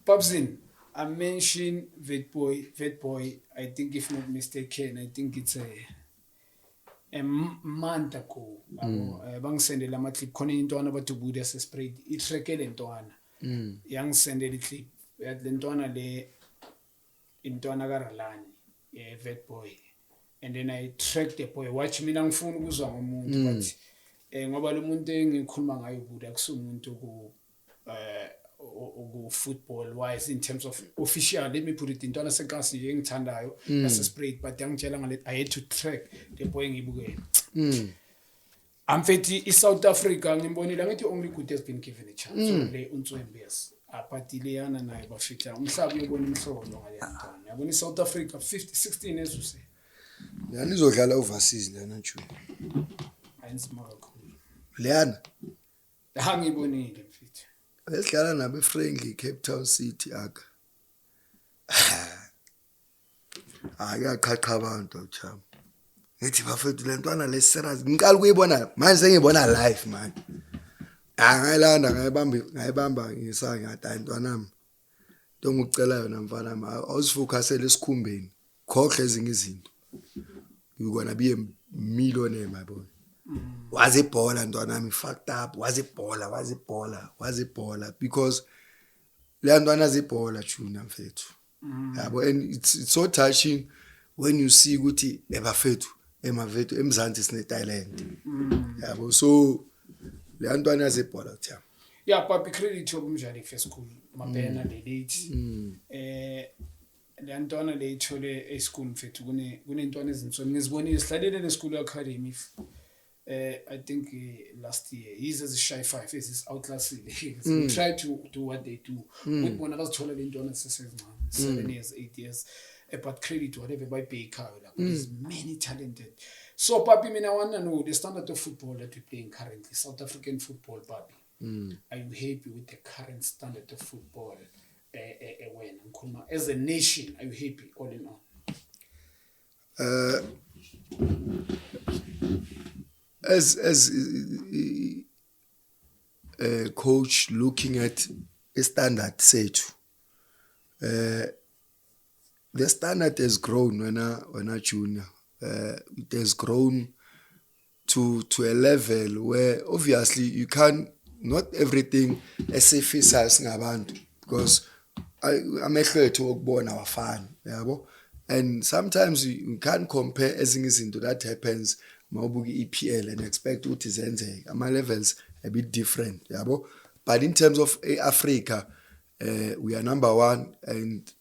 Papzin, I mentioned vet boy. I think if not mistaken, I think it's a month ago. Bangisendela ama clip khona intwana bathi buda se spread itrekele ntwana. Yangisendela clip ya lentwana le intwana karalani vet boy. And then I tracked the boy. Watch mina ngifuna ukuzwa ngomuntu but ngoba lo muntu engikhuluma ngayo buda kusumuntu ku football wise in terms of official, let me put it in intwana sekasi engithandayo as a spread, but yangitshela ngale I had to track the boy ngibukele. Amfethi iSouth Africa ngimbonile ngithi only good has been given a chance. So le uNtswembi yes apatile yana naye bafika umhlaba uyobona imhlobo ngale ntwana. Yabona iSouth Africa 16 ezuse. Yani izodlala overseas lana nchu. Ayinzima kakhulu. Leyana Ngibonile mfethu. Esidlala nabe friendly Cape Town City aka. Ayaqhaqha abantu awuchama. Ngithi bafethu le ntwana le serious ngiqala ukuyibona manje sengibona live man. Ngayilanda ngayibamba ngisanga ngata intwana nami. Ngikucela yona mfana ma awusifocusele esikhumbeni khohle ezinye izinto you're gonna be a millionaire my boy. Wazi ibhola ntwana fucked up wazi ibhola because le ntwana azibhola Junior mfethu yabo and it's so touching when you see ukuthi ebafethu emavethu emzansi sine talent yabo so le ntwana azibhola uthiyama. Yeah, Papi, credit to umjali first school. Mabena le late. Le ntwana le ithole e school mfethu kunentwana ezinsoni ngizibonile sihlalele le school academy. I think last year he's as a shy 5 is outclassed. We try to do what they do. With one of us told le ntwana sesezincane 7 years 8 years. But credit to whatever by pay car there's many talented. So Papi, I want to know the standard of football that we're playing currently, South African football, Papi. Are you happy with the current standard of football? As a nation, are you happy all in all? As a coach looking at a standard set, the standard has grown when I junior. It has grown to a level where obviously you can't. Not everything esifisa ngabantu because amehlo ethu okubona awafani yabo and sometimes you can't compare ezinye izinto that happens mawubuka EPL and expect ukuthi zenzeke ama levels a bit different yabo but in terms of Africa we are number 1 and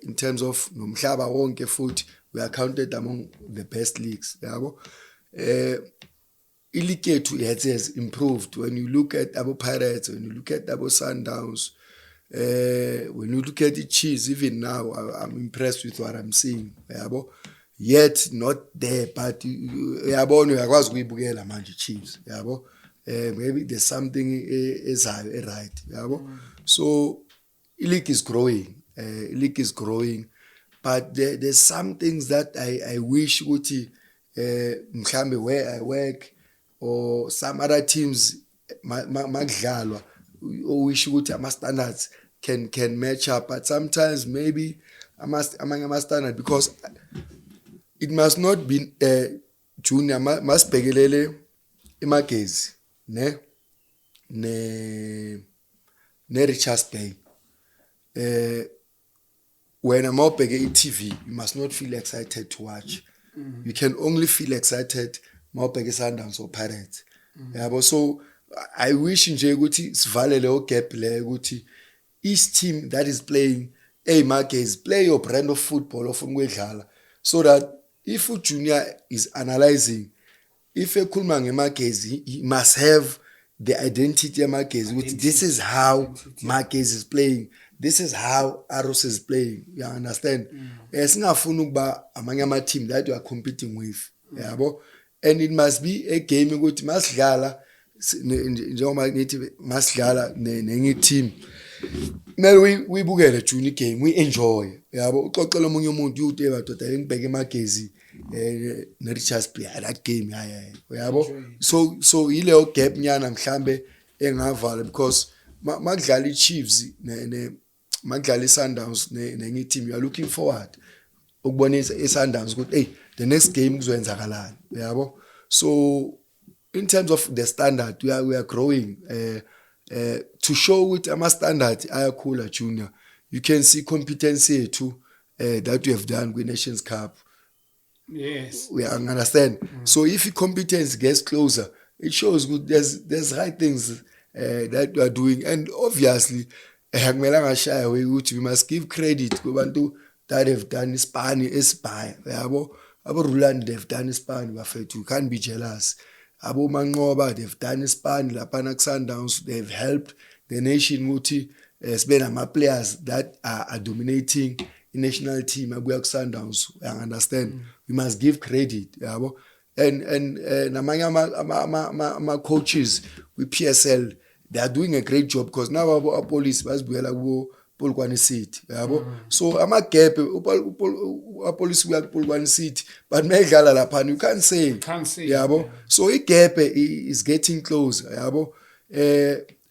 in terms of nomhlaba wonke futhi we are counted among the best leagues yabo Iliketu has improved when you look at Abo Pirates, when you look at Abo Sundowns, when you look at the Chiefs, even now I'm impressed with what I'm seeing. Yet not there, but Chiefs. Maybe there's something is right. So league is growing. League is growing, but there's some things that I wish would where I work. Or some other teams magdlalwa or wish ukuthi ama standards can match up but sometimes maybe amanye standard because it must not be junior must bhekelele emagezi ne Richards Bay when I'm up against TV you must not feel excited to watch. You can only feel excited mawubheke Sundowns or Pirates yabo so I wish nje ukuthi sivalele o gap le ukuthi each team that is playing markets play your brand of football ofuna ukudlala so that if a junior is analyzing if ekhuluma ngemarkets he must have the identity emarkets ukuthi this is how markets is playing, this is how Arrows is playing, you understand. Singafuna ukuba amanye ama team that you are competing with yabo and it must be a game ukuthi masidlala njengoba nithi masidlala nenye team mele uyibukele junior game we enjoy yabo uxoxela omunye umuntu uthi ebadoda engibheke emagezi ne Richards play that game yabo so ile gap nyana mhlambe engavala because makudlala iChiefs makudlala iSundowns nenye team you are looking forward ukubona iSundowns ukuthi hey the next game kuzoyenzakalani yabo so in terms of the standard we are growing to show with ama standard ayakhula junior you can see competency too that we have done with Nations Cup. Yes, we understand. So if your competence gets closer it shows good there's right things that we are doing and obviously akumelanga shy away ukuthi we must give credit kubantu that have done Spani esibhaya yabo abo Roland they've done Spani bafethu you can't be jealous. Abo Manqoba they've done Spani lapha na Sundowns they've helped the nation ukuthi sibe nama players that are dominating the national team abuya ku Sundowns. I understand. We must give credit yabo and namanye ama coaches with PSL they are doing a great job because now abo police basibuyela ku Polokwane City yabo so ama gap police kuya ku Polokwane City but mayidlala lapha you can't say yabo so I gap is getting closer yabo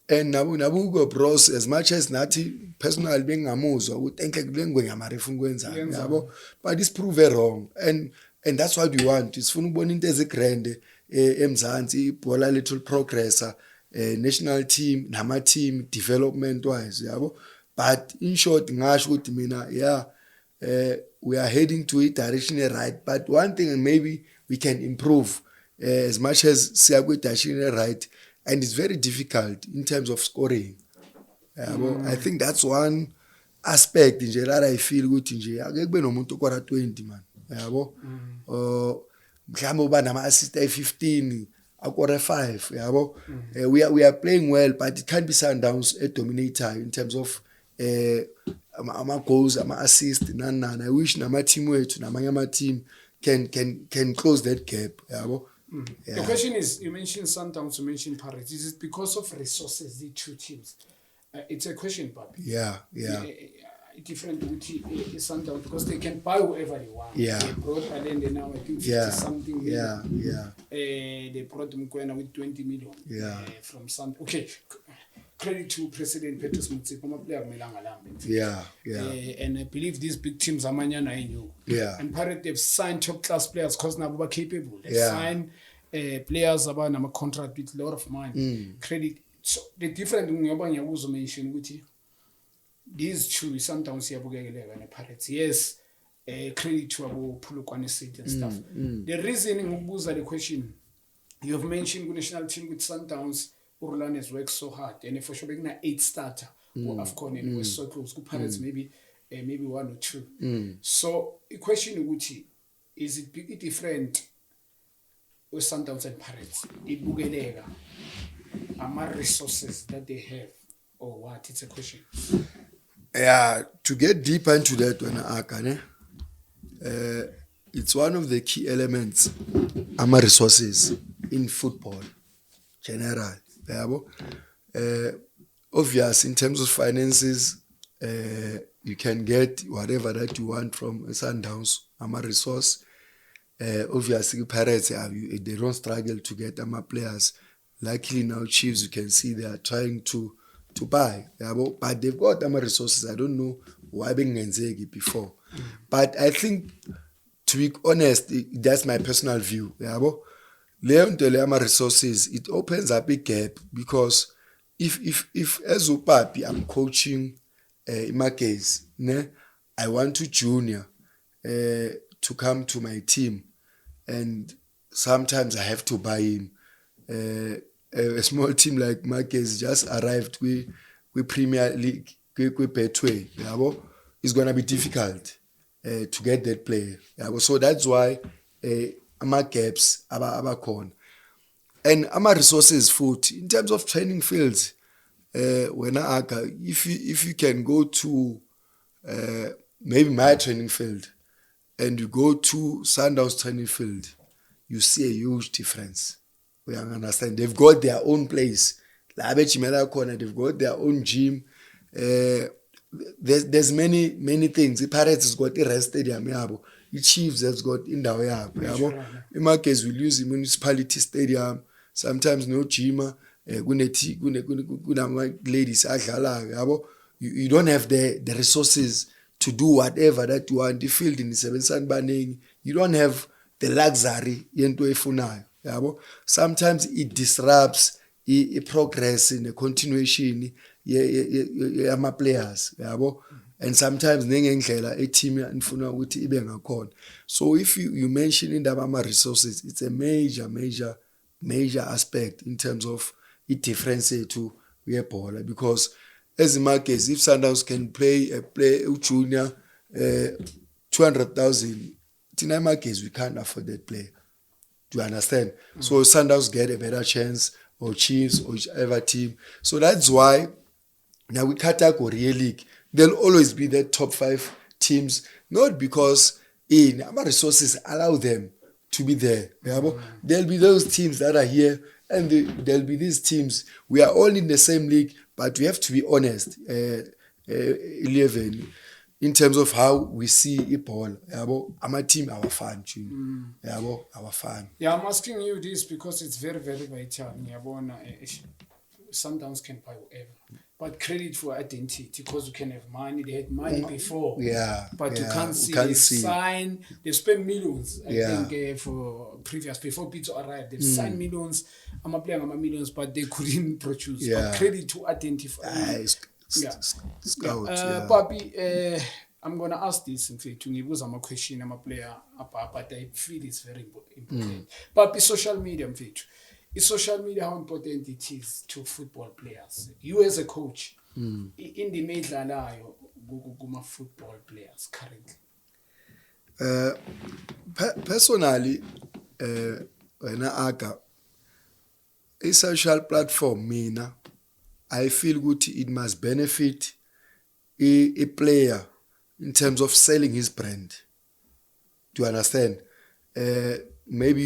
and nabuko bros as much as nathi personal bengamuzwa ukuthi enhle kulengwe ngamaref ukwenzani yabo, but this prove wrong, and that's what we want. Sifuna ukubona into ezigrande eMzansi ibhola little progressor national team nama team development wise yabo. But in short ngasho ukuthi mina we are heading to a direction right, but one thing maybe we can improve as much as siya kwi direction right, and it's very difficult in terms of scoring yabo. I think that's one aspect nje that I feel ukuthi nje ake kube nomuntu okora 20 man yabo, mhlawumbe uba nama assist ay15 akore 5 yabo. We are playing well, but it can't be Sundowns a dominator in terms of ama goals, ama assist nani. I wish nama team wethu namanye ama team can close that gap yabo. The question is, you mentioned Sundowns, you mentioned Pirates. Is it because of resources, the two teams? It's a question, Papi. Yeah. Different with Sundowns because they can buy whoever they want. Yeah. They brought Alende now, I think 50 something million. They brought Mkwena with 20 million. From Sundowns. Okay. Credit to President Petrus Mutsipa, player Melanga Lambe. And I believe these big teams are manyana in you. And Pirates, they've signed top class players because now we're capable. They sign players about a contract with a lot of money. Credit. So the different thing about Nyabuzo mentioned with these two sometimes you have Pirates. Yes, credit to Abu Pulukwane City and stuff. The reasoning of the question you have mentioned national team with Sundowns. Orlando has worked so hard, and for sure, being an 8 starter or AFCON, and it was so close. Good Pirates, maybe 1 or 2. So, the question is it big different with Sundowns and Pirates? It bugelega, among resources that they have, or what? It's a question. Yeah, to get deeper into that one, Akane, it's one of the key elements. Among resources in football, general. Obvious in terms of finances, you can get whatever that you want from Sundowns, a resource. Obviously, Pirates they don't struggle to get players. Luckily now, Chiefs, you can see they are trying to buy, but they've got resources. I don't know why being Nzegi before, but I think, to be honest, that's my personal view. Resources, it opens up a gap, because if as Papi I'm coaching in my case, I want to junior to come to my team, and sometimes I have to buy him. A small team like my case just arrived with Premier League, with Betway, it's gonna be difficult to get that player. So that's why ama gaps abakhona, and ama resources foot in terms of training fields. When if you can go to maybe my training field and you go to Sundowns training field, you see a huge difference. We understand they've got their own place. They've got their own gym. There's many things. The Pirates has got the rest stadium. The Chiefs has got indawo yabo. In my case, we'll use the municipality stadium. Sometimes no gym. Ladies adlala yabo. You don't have the resources to do whatever that you want. The field in the 7 Sanbaning, you don't have the luxury yento efunayo yabo. Sometimes it disrupts the progress in the continuation yama players yabo. And sometimes nengendlela a team infuna ukuthi ibe ngakhona. So if you mention indaba resources, it's a major aspect in terms of it differentiate to yebhola, because as in my case, if Sundowns can play junior 200,000, in my case we can't afford that player. Do you understand? So Sundowns get a better chance, or Chiefs, or whichever team. So that's why now we category league, there'll always be the top 5 teams, not because our resources allow them to be there. There'll be those teams that are here, and there'll be these teams. We are all in the same league, but we have to be honest. 11 in terms of how we see a ball. I'm a team, our fan. Our fan. Yeah, I'm asking you this because it's very, very vital. Sundowns can buy whatever. But credit for identity, because you can have money. They had money before. Yeah. But you yeah, can't we see. can't They see. sign. They spend millions. I Yeah. think before Pizzo arrived, they've signed millions. I'm a player, millions, but they couldn't produce. Yeah. But credit to identify. Scout, yeah. Papi, I'm gonna ask this in fact. Ngibuza ama question ama player but I feel it's very important. Papi, social media, in fact. Is social media how important it is to football players? You as a coach, in the medlalayo kuma football players currently. Personally, when I aga a social platform, mina, I feel good. It must benefit a player in terms of selling his brand. Do you understand? Maybe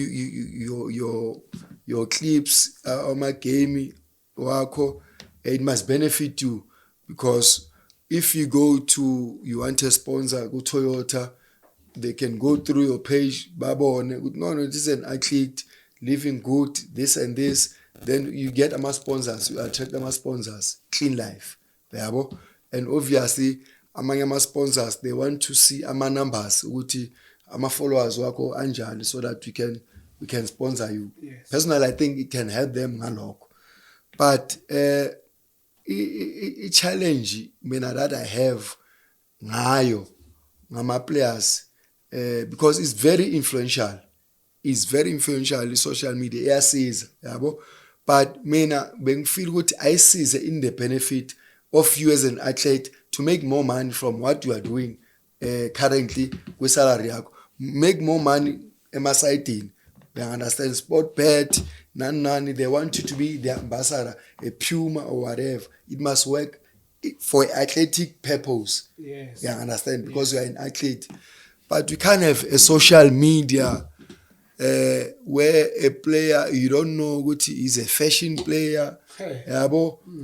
your clips on my game, wako, it must benefit you, because if you want a sponsor, go Toyota, they can go through your page, no, this is an athlete, living good, this and this. Then you get sponsors, you attract sponsors, clean life. And obviously, among sponsors, they want to see numbers, followers wako anjani, so that we can sponsor you. Yes. Personally, I think it can help them ngalokho. But a challenge mina that I have ngayo ngama players, because it's very influential. It's very influential. Social media iyasiza, yabo. But mina bengifeel ukuthi ayisize in the benefit of you as an athlete to make more money from what you are doing currently with salary yakho. Make more money emasayidini. They understand sport bet, nani, they want you to be the ambassador, a Puma or whatever. It must work for athletic purpose. Yes. You understand? Because you are an athlete. But you can't have a social media where a player, you don't know what he is, a fashion player. Hey.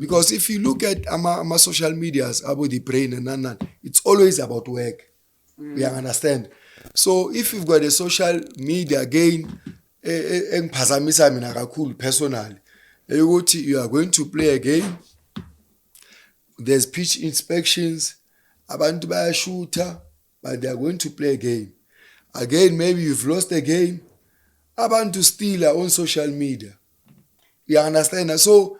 Because if you look at my social medias, about the brain and none, it's always about work. You understand? So if you've got a social media again, engiphazamisa mina kakhulu personally, ukuthi you are going to play a game, there's pitch inspections, abantu bayashoota, but they are going to play a game. Again, maybe you've lost a game, abantu still are on social media. You understand? So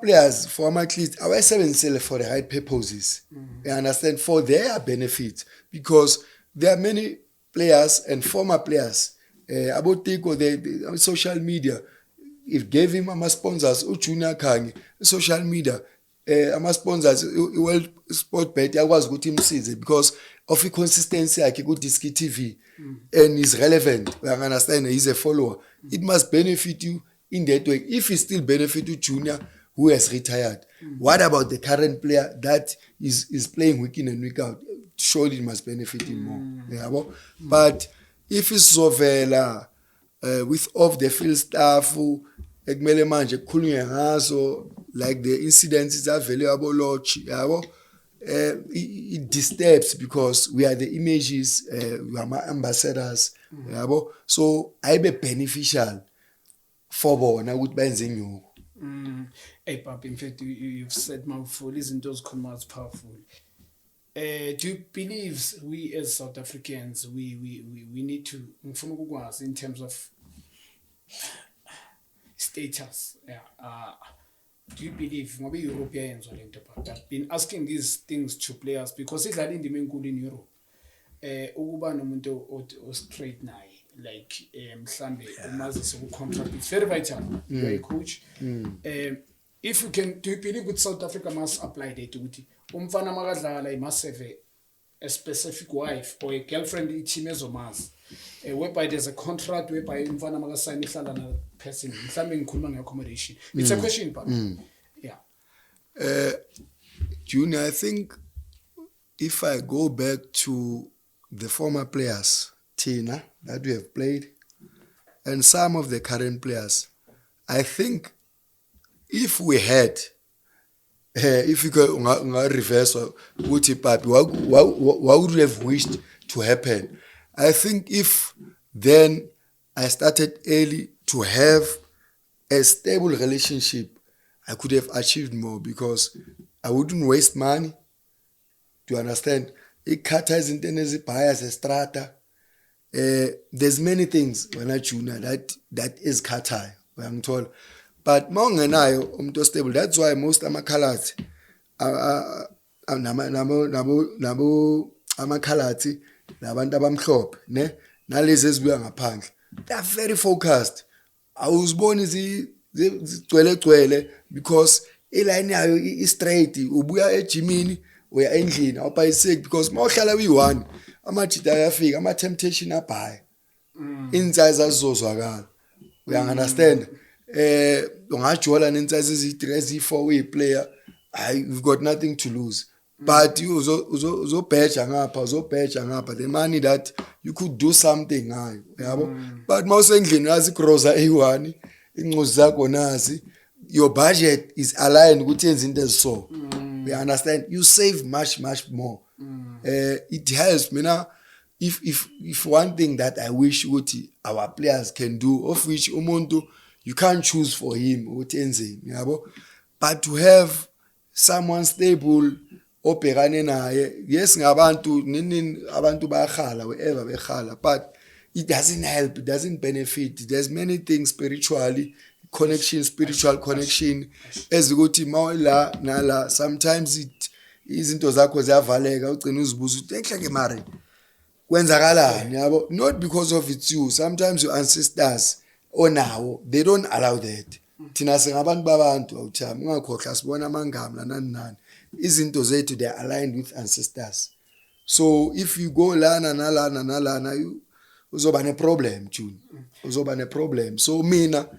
players, for athletes, abasebenzisele for the right purposes. You understand? For their benefit, because there are many players and former players. About the social media, if gave him sponsors, Junior KHANYE, social media, sponsors, World Sport Bet, I was good him season because of the consistency. I could Diski TV and is relevant. I understand he's a follower. It must benefit you in that way. If it still benefit you, Junior, who has retired, what about the current player that is playing week in and week out? Surely it must benefit him more. Yeah, but if it's sovela with off the field stuff, ekumele manje kukhulunywe ngazo, like the incidents are valuable lodge, yabo, it disturbs, because we are the images, we are my ambassadors, yabo. So I be beneficial for bona ukuthi benze nyoko. Hey Papi, in fact you've said mouthful, izinto zikhuluma is powerful. Do you believe we as South Africans we need to ngifuna ukukwazi in terms of status? Do you believe ngoba Europe yayenza lento? But I've been asking these things to players because idlala indima enkulu in Europe. Ukuba nomuntu o straight naye, like mhlambe umazisi ku contract, it's very vital. You're a coach. If you can, do you believe that South Africa must apply that ukuthi umfana makadlala he must have a specific wife or a girlfriend team ezomazi, whereby there's a contract whereby umfana makasayina ihlala na person mhlambe ngikhuluma nge-accommodation. It's a question, but yeah. Junior, I think if I go back to the former players, Tina, that we have played, and some of the current players, I think if we had, if you go reverse, what would you have wished to happen? I think if then I started early to have a stable relationship, I could have achieved more because I wouldn't waste money. Do you understand? Ikhatha izinto enezibhaya zestrata. There's many things when I junior that is khathayo. Uyangithola. But mawungenayo umuntu stable. That's why most amakhalathi nabo amakhalathi nabantu abamhlophe ne nalezi ezibuya ngaphandle. They are very focused. Awuziboni zigcwele because iline yayo is straight. Ubuya ejimini uya endlini awubhayiseki because mawuhlala uyi1 amajita ayafika ama temptation abhaya. Insize azozwakala. We understand. Ungajola nensize ezi3 ezi4 uyiplayer. You've got nothing to lose. But you uzobheja ngapha the money that you could do something ngayo yabo. But mawusendlini yazi groza A1 incozi zakho nazi, your budget is aligned ukuthi yenza into eziso. You understand? You save much more. It helps mina. If one thing that I wish ukuthi our players can do, of which umuntu you can't choose for him ukuthi enzeni yabo, but to have someone stable obhekane naye. Yes, ngabantu nini abantu bayakhala wherever bekhala, but it doesn't help, it doesn't benefit. There's many things spiritual connection ezikuthi mawela nala sometimes izinto zakho ziyavaleka ugcina uzibuza ukuthi enhleke mari kwenzakalani yabo, not because of it's you. Sometimes your ancestors onawo they don't allow that. Thina singabantu babantu awuthami ungakhohlwa sibona amangami nani izinto zethu they are aligned with ancestors. So if you go lana nalana you uzoba ne problem June, uzoba ne problem. So mina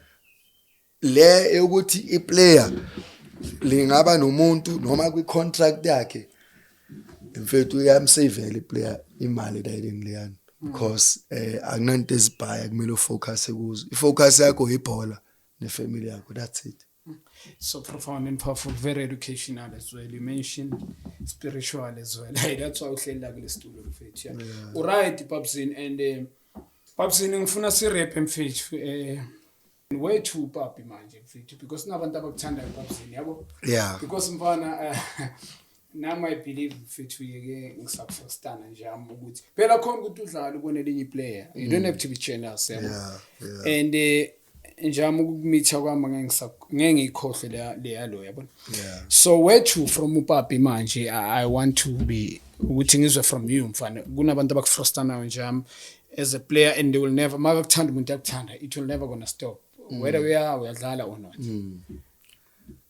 le ukuthi iplayer lingaba nomuntu noma kwi contract yakhe mfethu uyamsavela iplayer imali dayilengileyana because akunanto ezibhaya kumele ufocus kuzo. Ifocus yakho ibhola nefamily yakho, that's it. So profound and powerful, very educational as well. You mentioned spiritual as well. That's why uhleli la kule studio mfethu. Alright Papzin, and Papzin ngifuna si rap mfethu where to Papi manje mfethu because nabantu abakuthanda Papzin yabo. Yeah. Because mfana now I believe mfethu yeke ngisafostana nje ami ukuthi phela khona ukuthi udlala ubone lenye player. You don't have to be jealous yabo. Yeah. And njama ukumitha kwami ngeke ngikhohle le yalo yabona. So where to from uPapi manje I want to be ukuthi ngizwe from you mfana kunabantu abakufrustana njama as a player and they will never makakuthanda umuntu yakuthanda, it will never gonna stop whether we are uyadlala or not.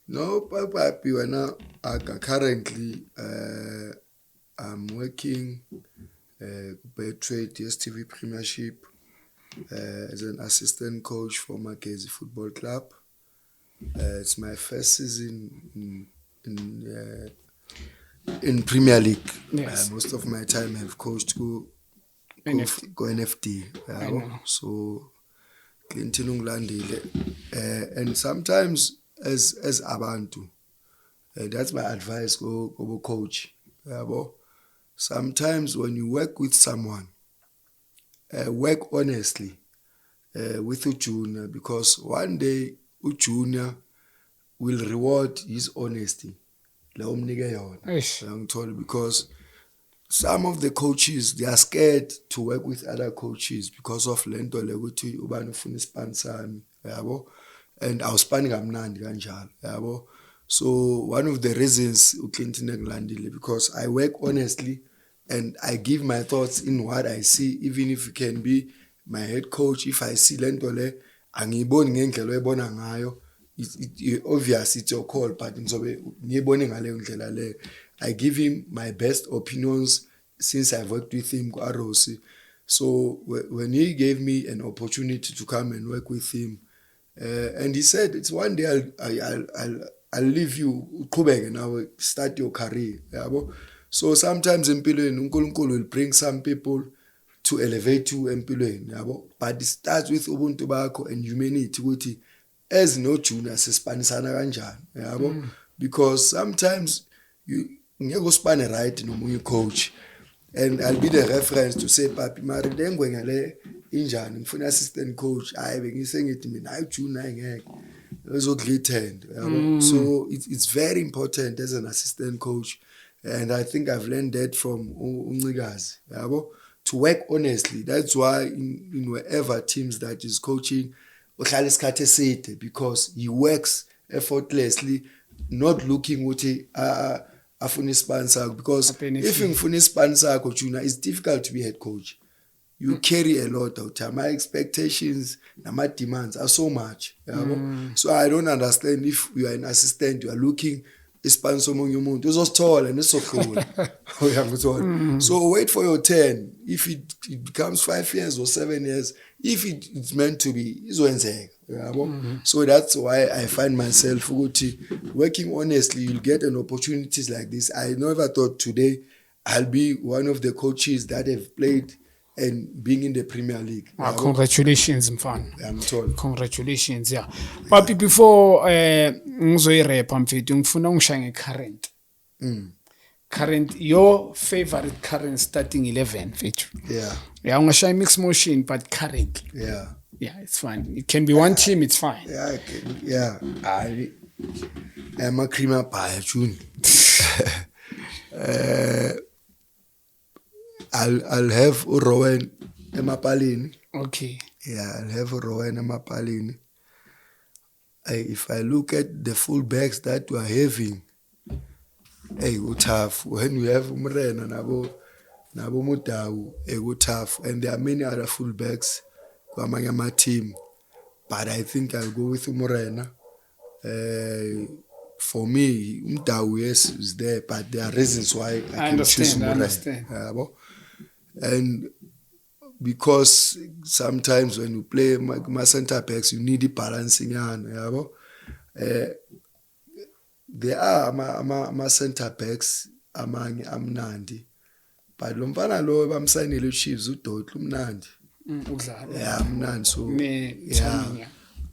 No, Papi, when currently I'm working Trade STV Premiership as an assistant coach for Makezi Football Club. It's my first season in Premier League. Yes. Most of my time I've coached go NFT. So Clinton Unglandile. And sometimes as abantu, that's my advice go coach. Sometimes when you work with someone, work honestly with a junior, because one day a junior will reward his honesty. Because some of the coaches, they are scared to work with other coaches because of lento lekuthi ubani ufuna ispan sami yabo, and I was spanning amnandi kanjalo yabo. So one of the reasons uClinton engilandile because I work honestly and I give my thoughts in what I see, even if you can be my head coach. If I see lento le angiyiboni ngendlela oyibona ngayo, it's obvious it's your call, but ngizobe ngiyibone ngale ndlela le. I give him my best opinions since I've worked with him Arosi. So when he gave me an opportunity to come and work with him, and he said, it's one day I'll leave you, now start your career. So sometimes empilweni uNkulunkulu will bring some people to elevate you empilweni, but it starts with ubuntu bakho and humanity ukuthi as no junior sispanisana kanjani, because sometimes you ngeke uspane right nomunye coach, and I'll be the reference to say Papi mari lengwe ngale injani ngifuna assistant coach hayi bengisengithi mina hayi junior ngeke So it's very important as an assistant coach, and I think I've learned that from Uncikazi, to work honestly. That's why in wherever teams that is coaching, because he works effortlessly, not looking ukuthi afuna sponsor, because if ngifuna sponsor coach, it's difficult to be head coach. You carry a lot of time. My expectations and my demands are so much. So I don't understand if you are an assistant, you are looking a sponsor among your moon. This was tall and it's so cool. So wait for your turn. If it becomes 5 years or 7 years, if it's meant to be, it's Wednesday. So that's why I find myself working honestly. You'll get an opportunities like this. I never thought today I'll be one of the coaches that have played and being in the Premier League. Congratulations, mfana. I'm told. Congratulations, yeah. Papi, before ngizoyirapha mfethu ngifuna ungishaye current. Current, your favorite current starting 11 mfethu. Yeah, ungashaye mixed motion, but current. Yeah, it's fine. It can be one team, it's fine. I'm a creamer pie, June. I'll have Rowan Emapalini. Okay. Yeah, I'll have Rowan Emapalini. If I look at the full backs that we are having, tough. When you have Umrena, Nabo Mutau, tough. And there are many other full backs among my team. But I think I'll go with Umrena. For me, Umtau, yes, is there, but there are reasons why I can choose Umrena. I understand. And because sometimes when you play my center backs, you need the balancing. There are my center backs among amnandi, but lompana lo bamsayinile Chiefs uDotli umnandi. Yeah, amnandi. So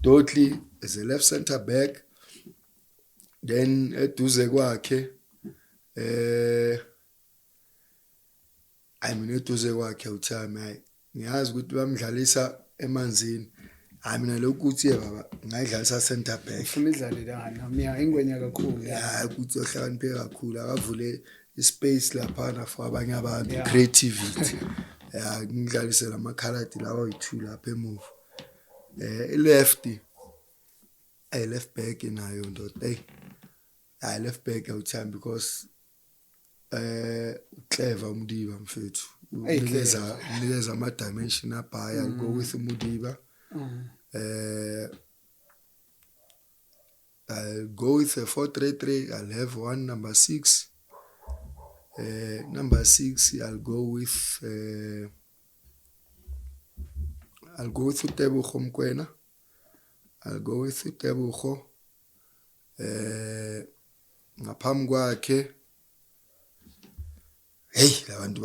Dotli is a left center back. Then eduze kwakhe eduze kwakhe uThami ngiyazi ukuthi bamdlalisa emanzini. Mina lokhu uthi baba ngayidlalisa center back. Ufuna idlale lana mina ingwenya kakhulu. Yeah, ukuthi ohlakaniphe kakhulu akavule ispace lapha for abanye abantu, creativity. Yeah, ngidlalise lama khaladi lawa yi2 lapha emuva. Left back nayo ndoda. Left back uThami because clever Mudiba mfethu. Unikeza ama dimension apha. I'll go with Mudiba. I'll go with a 4-3-3. I'll have one number 6. Number 6, I'll go with Tebogo Mkwena. I'll go with Tebogo. Ngaphambi kwakhe labantu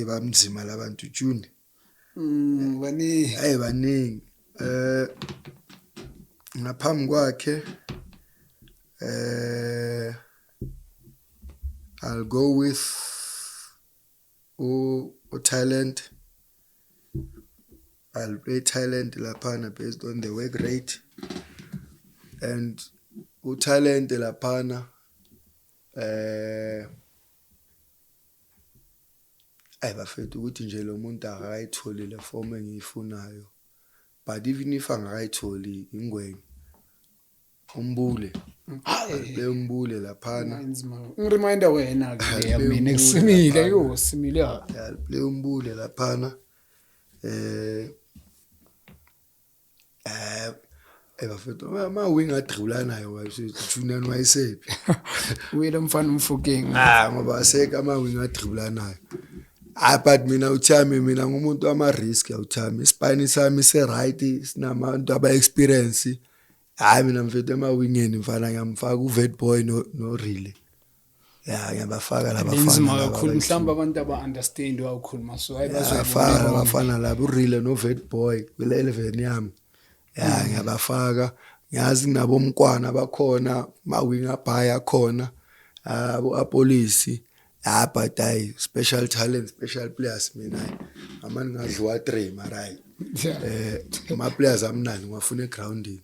bamzima labantu June. Baningi. Ngaphambi kwakhe I'll go with Thailand. I'll play Thailand lapana based on the work rate, and Thailand lapana bafethu ukuthi nje lo muntu akayitholi le form engiyifunayo, but even if angayitholi ingwenye umbule umbule laphana ngireminder wena ke mina kusimile simile play umbule laphana bafethu ama wing adribulanayo wayisijunani wayisephi wena mfana umfokeng ngoba aseka ama wing adribulanayo. But mina uThami mina ngumuntu ama risk uThami ispine sami se right sinabantu aba experience. Mina mfethu emawingeni mfana ngiyamfaka uVet Boy no Rile. Ngiyabafaka laba bafana. Inzima kakhulu mhlamba abantu aba understand wakhuluma so ayibazwe abafana laba uRile no Vet Boy kule 11 yami. Ngiyabafaka ngiyazi nabo mkwana bakhona mawing abhaya khona apolice. But I special talent, special players mina. Amani ngadliwa 3 marai. My players amnani ngafuna grounding.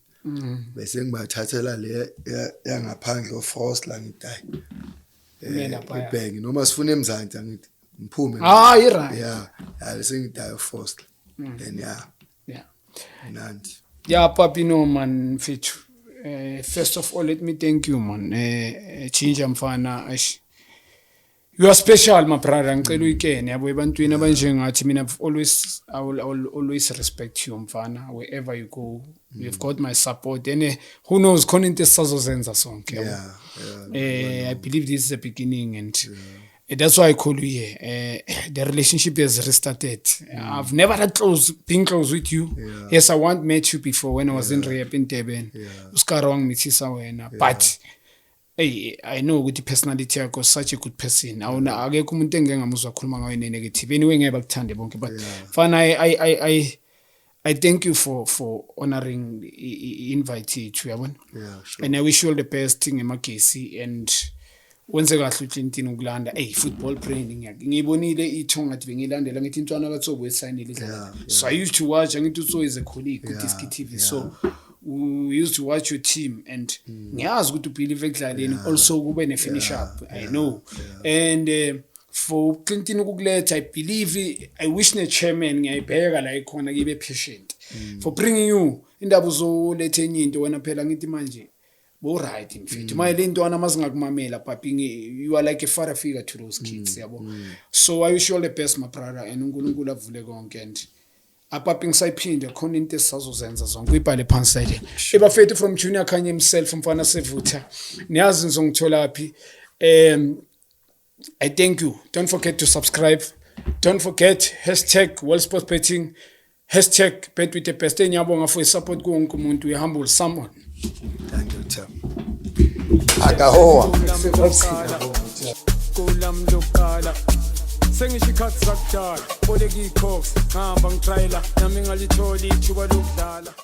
bese ngibathathela le yangaphandle of-Frost la ngidayi ebhengi noma sifuna emzansi angithi ngiphume right yeah bese ngidayi of-Frost then yeah nandi Papi no man mfethu first of all let me thank you man Chinja mfana you are special my brother ngicela uyikene yabo ebantwini abanjengathi mina I will always respect you mfana wherever you go you've got my support and who knows khona into esisazozenza sonke I believe this is the beginning and that's why I call you here. The relationship has restarted. I've never had been close with you. Yes, I met you before when I was in rehab in Durban. But hey, I know with the personality I was such a good person. Akekho umuntu engengamuzwa khuluma ngawe negative. Anyway, ngeke bakuthande bonke. But fine, I thank you for honoring the invite yethu yabona. Sure. And I wish you all the best ngemagesi and wenze kahle uhlintini ukulanda football training ngibonile ithonga ngathi bengilandela ngithi intwana katsobo esayinile idlala so I used to watch ngithi utso is a colleague ku Disc TV so we used to watch your team and ngiyazi ukuthi ubelieve ekudlaleni also kube ne finish up I know and for Clinton ukukuletha I believe I wish ne chairman ngiyayibheka la ikhona kibe patient for bringing you indaba uzoletha enye into wena phela ngithi manje right mfethu maye le ntwana mazingakumamela papi you are like a father figure to those kids yabo so I wish you all the best my brother and uNkulunkulu avule konke and apapi ngisayiphinde khona into esisazozenza zonke uyibhale phansi side ebafethu from Junior Khanye himself mfana sevutha niyazi ngizongithola phi I thank you don't forget to subscribe don't forget #WorldSportsBetting #BetWithTheBest enyabonga for support konke umuntu we humble someone. Thank you, Tim. Akahoa. Kulam lokala. Sengisho ikhathi sakudala. Boleka iCox, ngihamba ngitrayela, nami ngalitholi ithuba lokudlala.